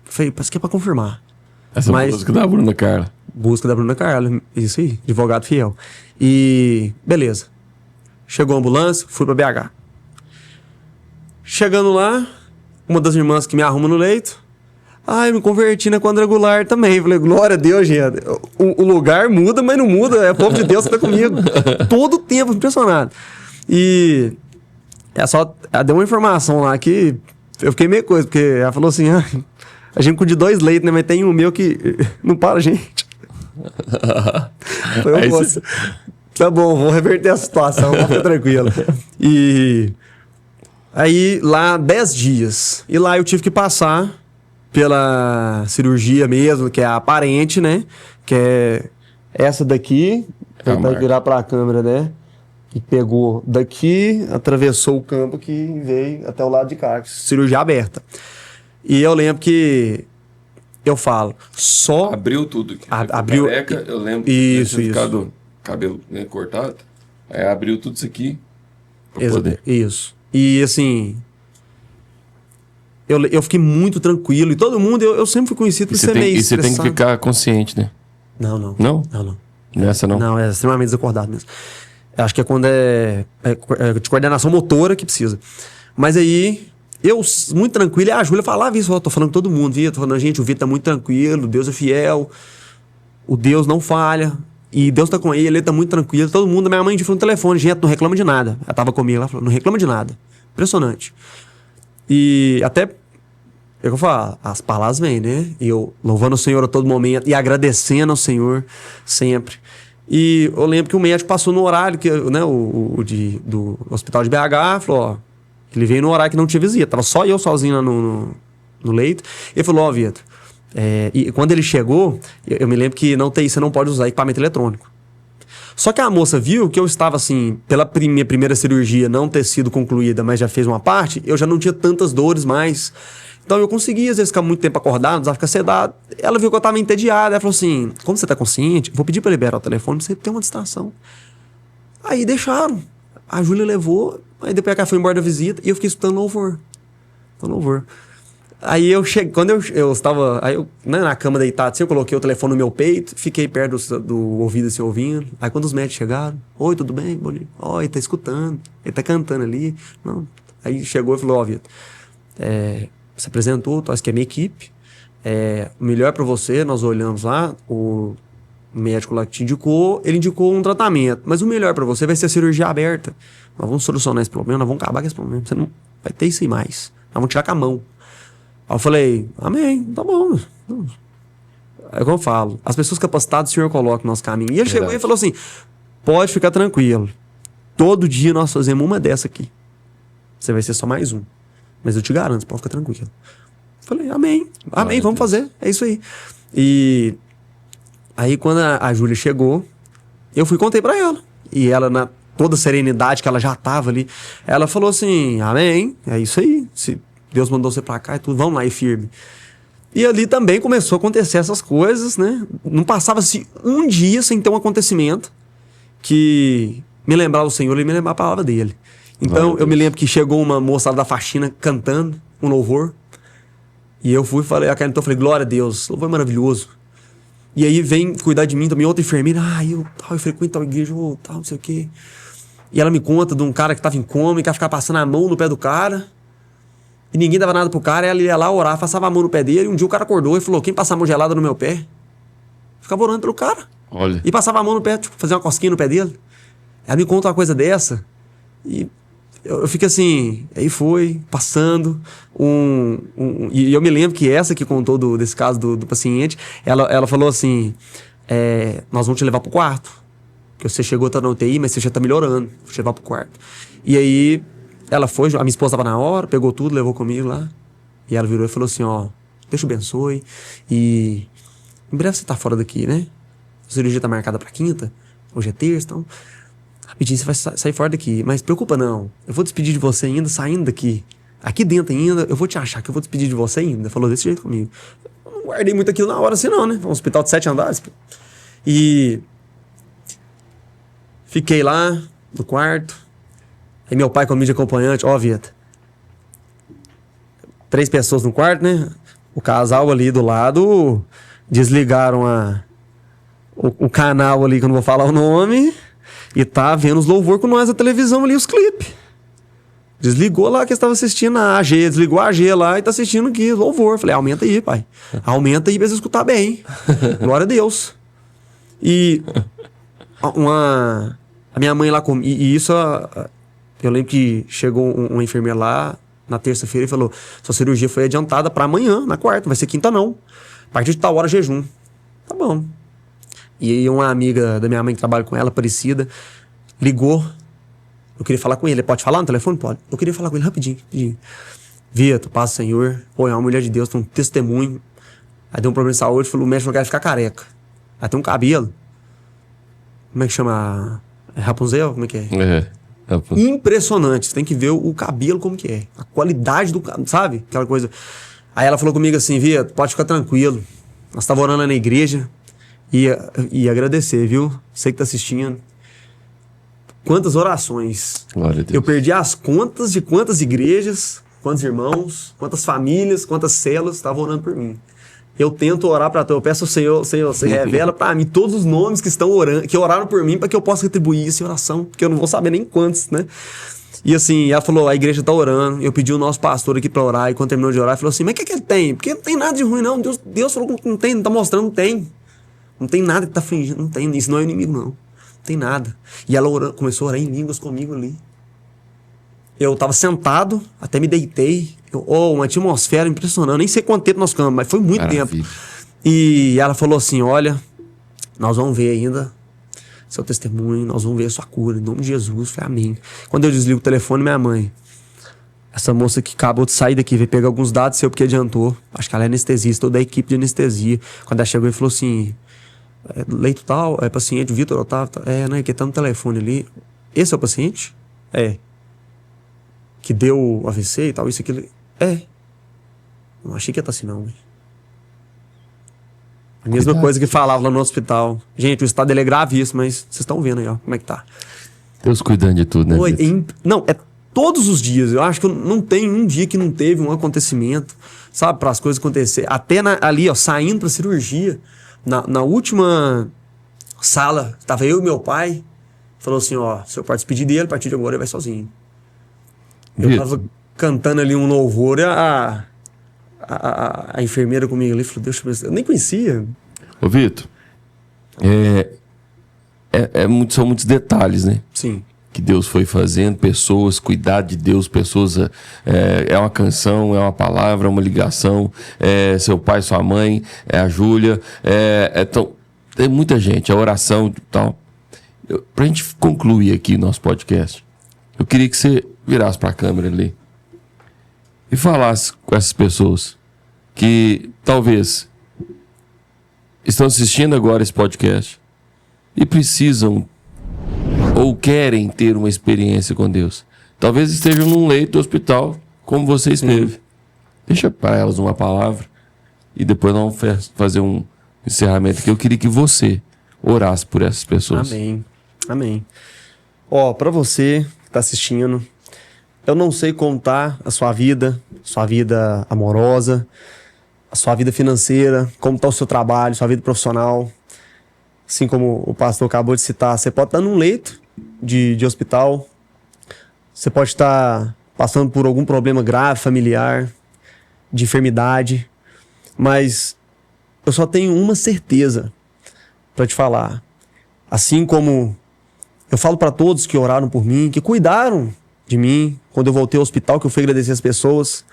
Eu falei, parece que é pra confirmar. Essa música da Bruna Carla. Busca da Bruna Carla, isso aí, advogado fiel. E beleza. Chegou a ambulância, fui pra BH. Chegando lá, uma das irmãs que me arruma no leito. Eu me converti na quadrangular também. Falei, glória a Deus, gente. O lugar muda, mas não muda. É o povo de Deus que tá comigo. Todo o tempo, impressionado. E ela deu uma informação lá que eu fiquei meio coisa, porque ela falou assim, a gente cuida de 2 leitos, né? Mas tem um meu que não para, gente. Tá bom, vou reverter a situação, fica tranquilo. E aí, lá 10 dias. E lá eu tive que passar pela cirurgia mesmo, que é a aparente, né? Que é essa daqui. Vai virar pra câmera, né? Que pegou daqui, atravessou o campo que veio até o lado de cá. Cirurgia aberta. E eu lembro que eu falo, só... Abriu tudo aqui. Abriu... Careca, eu lembro isso. Ficado cabelo, né, cortado. Aí abriu tudo isso aqui pra poder. Isso. E assim... Eu fiquei muito tranquilo. E todo mundo, eu sempre fui conhecido por ser meio estressado. E você tem que ficar consciente, né? Não. Não? Não. Nessa não? Não, é extremamente desacordado mesmo. Eu acho que é quando é de coordenação motora que precisa. Mas aí... Eu, muito tranquilo, e a Júlia falava isso, eu tô falando com todo mundo, Vitor, tô falando, gente, o Vitor tá muito tranquilo, Deus é fiel, o Deus não falha, e Deus tá com ele tá muito tranquilo, todo mundo, minha mãe falou no telefone, gente, não reclama de nada. Ela tava comigo, ela falou, não reclama de nada. Impressionante. E até, eu vou falar, as palavras vêm, né? E eu louvando o Senhor a todo momento, e agradecendo ao Senhor sempre. E eu lembro que o médico passou no horário, que, né, do hospital de BH, falou, ó, ele veio no horário que não tinha visita. Tava só eu sozinho lá no leito. Ele falou, Vitor. E quando ele chegou, eu me lembro que você não pode usar equipamento eletrônico. Só que a moça viu que eu estava assim, pela minha primeira cirurgia não ter sido concluída, mas já fez uma parte, eu já não tinha tantas dores mais. Então eu conseguia, às vezes, ficar muito tempo acordado, não precisava ficar sedado. Ela viu que eu tava entediado, ela falou assim, como você tá consciente, vou pedir pra liberar o telefone pra você ter uma distração. Aí deixaram. A Júlia levou, aí depois a cara foi embora da visita e eu fiquei escutando louvor. Aí eu cheguei, quando eu estava aí eu, né, na cama deitado, assim, eu coloquei o telefone no meu peito, fiquei perto do ouvido assim, ouvindo. Aí quando os médicos chegaram, oi, tudo bem? Boninho? Ó, ele tá escutando, ele tá cantando ali. Não. Aí chegou e falou, ó, Vitor, se apresentou, acho que é minha equipe. O melhor pra você, nós olhamos lá, o médico lá que te indicou, ele indicou um tratamento. Mas o melhor pra você vai ser a cirurgia aberta. Nós vamos solucionar esse problema, nós vamos acabar com esse problema. Você não vai ter isso aí mais. Nós vamos tirar com a mão. Aí eu falei, amém, tá bom. É como eu falo, as pessoas capacitadas o Senhor coloca no nosso caminho. E ele chegou e falou assim, pode ficar tranquilo. Todo dia nós fazemos uma dessa aqui. Você vai ser só mais um. Mas eu te garanto, pode ficar tranquilo. Falei, amém, vamos fazer. É isso aí. E aí quando a Júlia chegou, eu fui e contei pra ela. E ela, na toda a serenidade que ela já tava ali, ela falou assim, amém, é isso aí. Se Deus mandou você pra cá e tudo, vamos lá e firme. E ali também começou a acontecer essas coisas, né? Não passava-se um dia sem ter um acontecimento que me lembrava o Senhor e me lembrava a palavra dele. Então eu me lembro que chegou uma moça lá da faxina cantando um louvor. E eu fui e falei, eu falei, glória a Deus, louvor maravilhoso. E aí vem cuidar de mim também outra enfermeira, eu frequento tal igreja, tal, não sei o quê. E ela me conta de um cara que tava em coma e que ia ficar passando a mão no pé do cara. E ninguém dava nada pro cara, ela ia lá orar, passava a mão no pé dele. E um dia o cara acordou e falou, quem passa a mão gelada no meu pé? Ficava orando pelo cara. Olha. E passava a mão no pé, tipo, fazia uma cosquinha no pé dele. Ela me conta uma coisa dessa. E eu fico assim, aí foi, passando. E eu me lembro que essa que contou desse caso do paciente, ela falou assim, nós vamos te levar pro quarto. Que você chegou, tá na UTI, mas você já tá melhorando. Vou te levar pro quarto. E aí, ela foi, a minha esposa tava na hora, pegou tudo, levou comigo lá. E ela virou e falou assim, ó, Deus te abençoe. E em breve você tá fora daqui, né? A cirurgia tá marcada pra quinta, hoje é terça, então rapidinho você vai sair fora daqui. Mas preocupa não, eu vou despedir de você ainda, saindo daqui. Aqui dentro ainda, eu vou te achar que eu vou despedir de você ainda. Falou desse jeito comigo. Eu não guardei muito aquilo na hora assim não, né? Um hospital de 7 andares. E fiquei lá no quarto. Aí meu pai comigo de acompanhante, Vieta. 3 pessoas no quarto, né? O casal ali do lado desligaram o canal ali, que eu não vou falar o nome, e tá vendo os louvor com nós na televisão ali, os clipes. Desligou lá que estava assistindo a AG, desligou a AG lá e tá assistindo aqui, louvor. Falei, aumenta aí, pai. Aumenta aí pra você escutar bem. Glória a Deus. E a minha mãe lá comigo, e isso... Eu lembro que chegou uma enfermeira lá na terça-feira e falou, sua cirurgia foi adiantada pra amanhã, na quarta, não vai ser quinta não. A partir de tal hora, jejum. Tá bom. E aí uma amiga da minha mãe que trabalha com ela, Aparecida, ligou. Eu queria falar com ele. Pode falar no telefone? Pode. Eu queria falar com ele rapidinho. Vitor, paz do Senhor. É uma mulher de Deus, tem um testemunho. Aí deu um problema de saúde, falou, o médico falou que ela ia ficar careca. Aí tem um cabelo. Como é que chama? Rapunzel? Como é que é? Impressionante, você tem que ver o cabelo como que é, a qualidade do cabelo, sabe? Aquela coisa. Aí ela falou comigo assim, Vitor, pode ficar tranquilo, nós estávamos orando lá na igreja e agradecer, viu? Você que tá assistindo. Quantas orações. Glória a Deus. Eu perdi as contas de quantas igrejas, quantos irmãos, quantas famílias, quantas células estavam orando por mim. Eu tento orar para tu, eu peço ao Senhor, você revela para mim todos os nomes que estão orando, que oraram por mim, para que eu possa retribuir essa oração, porque eu não vou saber nem quantos, né? E assim, ela falou, a igreja tá orando, eu pedi o nosso pastor aqui para orar, e quando terminou de orar, ele falou assim, mas o que ele tem? Porque não tem nada de ruim não, Deus falou que não tem, não tá mostrando, não tem. Não tem nada que tá fingindo, não tem, isso não é inimigo não, não tem nada. E ela começou a orar em línguas comigo ali. Eu tava sentado, até me deitei. Uma atmosfera impressionante. Nem sei quanto tempo nós ficamos, mas foi muito tempo. E ela falou assim, olha, nós vamos ver ainda seu testemunho, nós vamos ver a sua cura, em nome de Jesus. Eu falei, amém. Quando eu desligo o telefone, minha mãe, essa moça que acabou de sair daqui, veio pegar alguns dados seu porque adiantou. Acho que ela é anestesista, toda a equipe de anestesia. Quando ela chegou e falou assim, leito tal, paciente, Vitor Otávio, né, que tá no telefone ali. Esse é o paciente? Que deu AVC e tal, isso aqui. Não achei que ia estar assim, não. A mesma coisa que falava lá no hospital. Gente, o estado dele é gravíssimo, mas vocês estão vendo aí, ó, como é que tá. Deus cuidando de tudo, né? Oi, Vitor? não, é todos os dias. Eu acho que não tem um dia que não teve um acontecimento, sabe, para as coisas acontecer. Até ali, ó, saindo pra cirurgia, na última sala, tava eu e meu pai, falou assim, ó, seu pai despedir dele, a partir de agora ele vai sozinho. Eu Vitor, tava cantando ali um louvor e a enfermeira comigo ali falou, Deus, eu nem conhecia. ô Vitor, são muitos detalhes, né? Sim. Que Deus foi fazendo, pessoas, cuidar de Deus, pessoas, é uma canção, é uma palavra, é uma ligação, é seu pai, sua mãe, é a Júlia, tem muita gente, a oração e tal. Pra gente concluir aqui nosso podcast, eu queria que você virasse pra câmera ali e falasse com essas pessoas que talvez estão assistindo agora esse podcast e precisam ou querem ter uma experiência com Deus. Talvez estejam num leito do hospital, como você esteve. Deixa para elas uma palavra e depois nós vamos fazer um encerramento aqui. Eu queria que você orasse por essas pessoas. Amém. Amém. Ó, pra você que tá assistindo, eu não sei contar a sua vida amorosa, a sua vida financeira, como tá o seu trabalho, sua vida profissional. Assim como o pastor acabou de citar, você pode estar num leito de hospital, você pode estar passando por algum problema grave, familiar, de enfermidade, mas eu só tenho uma certeza para te falar. Assim como eu falo para todos que oraram por mim, que cuidaram de mim, quando eu voltei ao hospital, que eu fui agradecer as pessoas,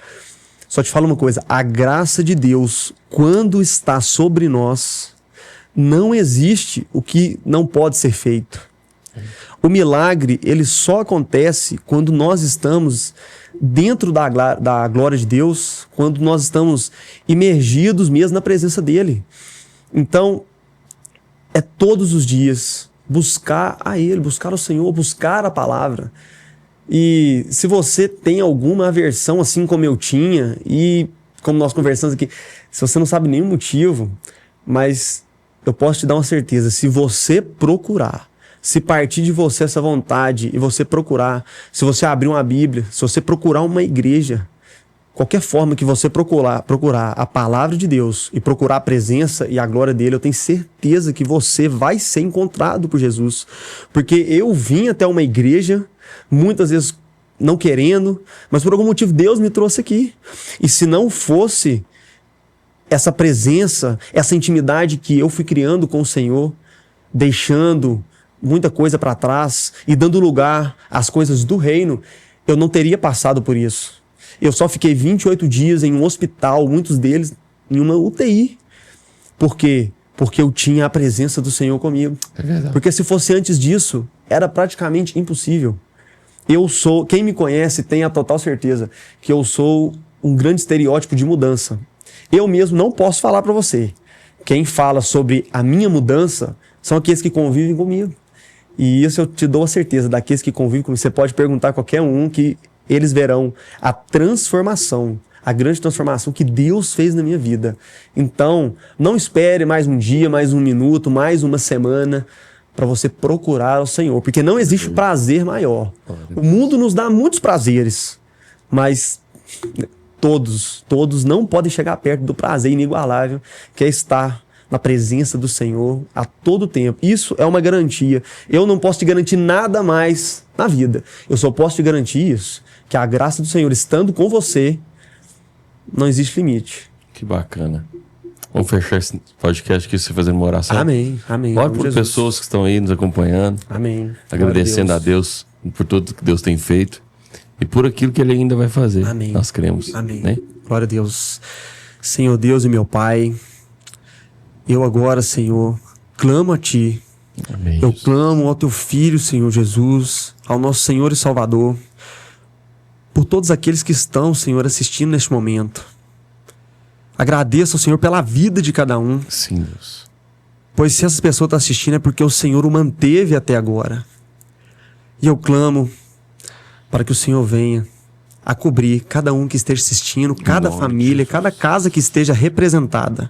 só te falo uma coisa, a graça de Deus, quando está sobre nós, não existe o que não pode ser feito. O milagre, ele só acontece quando nós estamos dentro da glória de Deus, quando nós estamos imergidos mesmo na presença dele. Então, é todos os dias buscar a ele, buscar o Senhor, buscar a palavra. E se você tem alguma aversão, assim como eu tinha, e como nós conversamos aqui, se você não sabe nenhum motivo, mas eu posso te dar uma certeza, se você procurar, se partir de você essa vontade e você procurar, se você abrir uma Bíblia, se você procurar uma igreja, qualquer forma que você procurar a palavra de Deus e procurar a presença e a glória dele, eu tenho certeza que você vai ser encontrado por Jesus. Porque eu vim até uma igreja, muitas vezes não querendo, mas por algum motivo Deus me trouxe aqui. E se não fosse essa presença, essa intimidade que eu fui criando com o Senhor, deixando muita coisa para trás e dando lugar às coisas do reino, eu não teria passado por isso. Eu só fiquei 28 dias em um hospital, muitos deles em uma UTI. Por quê? Porque eu tinha a presença do Senhor comigo. É verdade. Porque se fosse antes disso, era praticamente impossível. Quem me conhece tem a total certeza que eu sou um grande estereótipo de mudança. Eu mesmo não posso falar para você. Quem fala sobre a minha mudança são aqueles que convivem comigo. E isso eu te dou a certeza, daqueles que convivem comigo. Você pode perguntar a qualquer um que eles verão a transformação, a grande transformação que Deus fez na minha vida. Então, não espere mais um dia, mais um minuto, mais uma semana para você procurar o Senhor, porque não existe prazer maior. O mundo nos dá muitos prazeres, mas todos não podem chegar perto do prazer inigualável que é estar na presença do Senhor a todo tempo. Isso é uma garantia. Eu não posso te garantir nada mais na vida. Eu só posso te garantir isso, que a graça do Senhor estando com você, não existe limite. Que bacana. Vamos fechar esse podcast aqui, você fazendo uma oração. Amém, amém. Ore por pessoas que estão aí nos acompanhando. Amém. Agradecendo a Deus por tudo que Deus tem feito e por aquilo que Ele ainda vai fazer. Amém. Nós cremos. Amém. Né? Glória a Deus. Senhor Deus e meu Pai, eu agora, Senhor, clamo a Ti. Amém. Eu clamo ao Teu Filho, Senhor Jesus, ao nosso Senhor e Salvador, por todos aqueles que estão, Senhor, assistindo neste momento. Agradeço ao Senhor pela vida de cada um. Sim, Deus. Pois se essa pessoa está assistindo é porque o Senhor o manteve até agora. E eu clamo para que o Senhor venha a cobrir cada um que esteja assistindo, cada família, cada casa que esteja representada.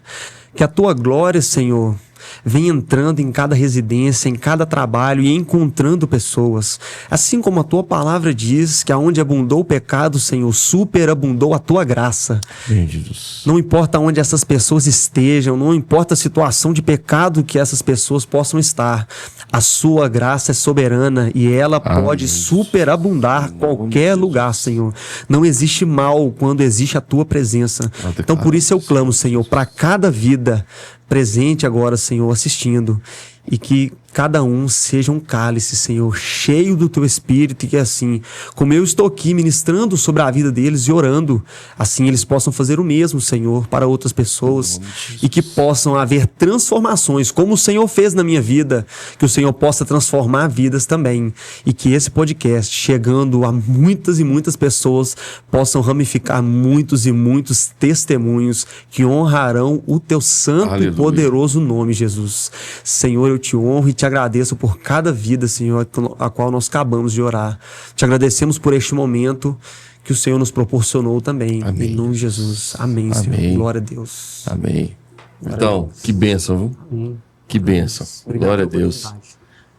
Que a tua glória, Senhor, vem entrando em cada residência, em cada trabalho e encontrando pessoas. Assim como a tua palavra diz que aonde abundou o pecado, Senhor, superabundou a tua graça. Jesus. Não importa onde essas pessoas estejam, não importa a situação de pecado que essas pessoas possam estar, a sua graça é soberana e ela pode superabundar qualquer lugar, Senhor. Não existe mal quando existe a tua presença. Então por isso eu clamo, Senhor, para cada vida presente agora, Senhor, assistindo, e que cada um seja um cálice, Senhor, cheio do Teu Espírito, e que assim, como eu estou aqui ministrando sobre a vida deles e orando, assim eles possam fazer o mesmo, Senhor, para outras pessoas, e que possam haver transformações, como o Senhor fez na minha vida, que o Senhor possa transformar vidas também, e que esse podcast, chegando a muitas e muitas pessoas, possam ramificar muitos e muitos testemunhos que honrarão o Teu santo Aleluia. E poderoso nome, Jesus. Senhor, eu te honro e te agradeço por cada vida, Senhor, a qual nós acabamos de orar. Te agradecemos por este momento que o Senhor nos proporcionou também. Amém. Em nome de Jesus. Amém, Amém. Senhor. Glória a Deus. Amém. Então, que bênção, viu? Que bênção. Obrigado Glória a pela Deus. oportunidade.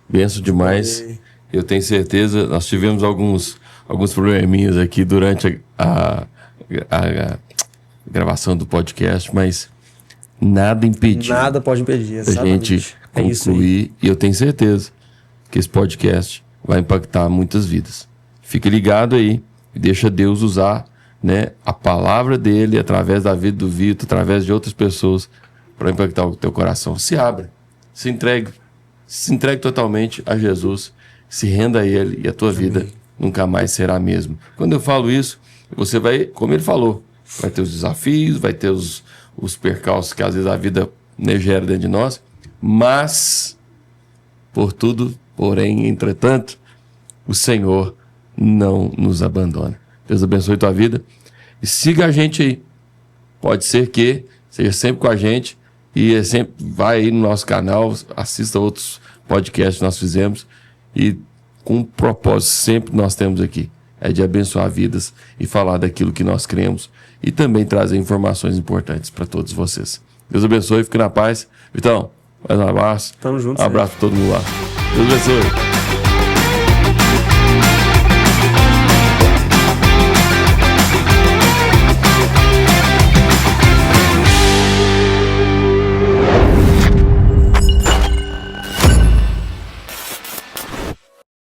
Bênção demais. Eu tenho certeza, nós tivemos alguns probleminhas aqui durante a gravação do podcast, mas nada impediu Nada pode impedir. a Exatamente. gente É isso aí. concluir. E eu tenho certeza que esse podcast vai impactar muitas vidas. Fique ligado aí e deixa Deus usar, né, a palavra dele através da vida do Vitor, através de outras pessoas, para impactar o teu coração. Se abra, se entregue totalmente a Jesus, se renda a ele e a tua vida nunca mais será a mesma. Quando eu falo isso, você vai, como ele falou, vai ter os desafios, vai ter os percalços que às vezes a vida, né, gera dentro de nós, mas por tudo, porém, entretanto, o Senhor não nos abandona. Deus abençoe tua vida e siga a gente aí. Pode ser que seja sempre com a gente e sempre vai aí no nosso canal, assista outros podcasts que nós fizemos e com um propósito sempre nós temos aqui, é de abençoar vidas e falar daquilo que nós cremos e também trazer informações importantes para todos vocês. Deus abençoe, fique na paz. Vitão, mais um abraço. Tamo junto, Um abraço para todo mundo lá. Deus abençoe.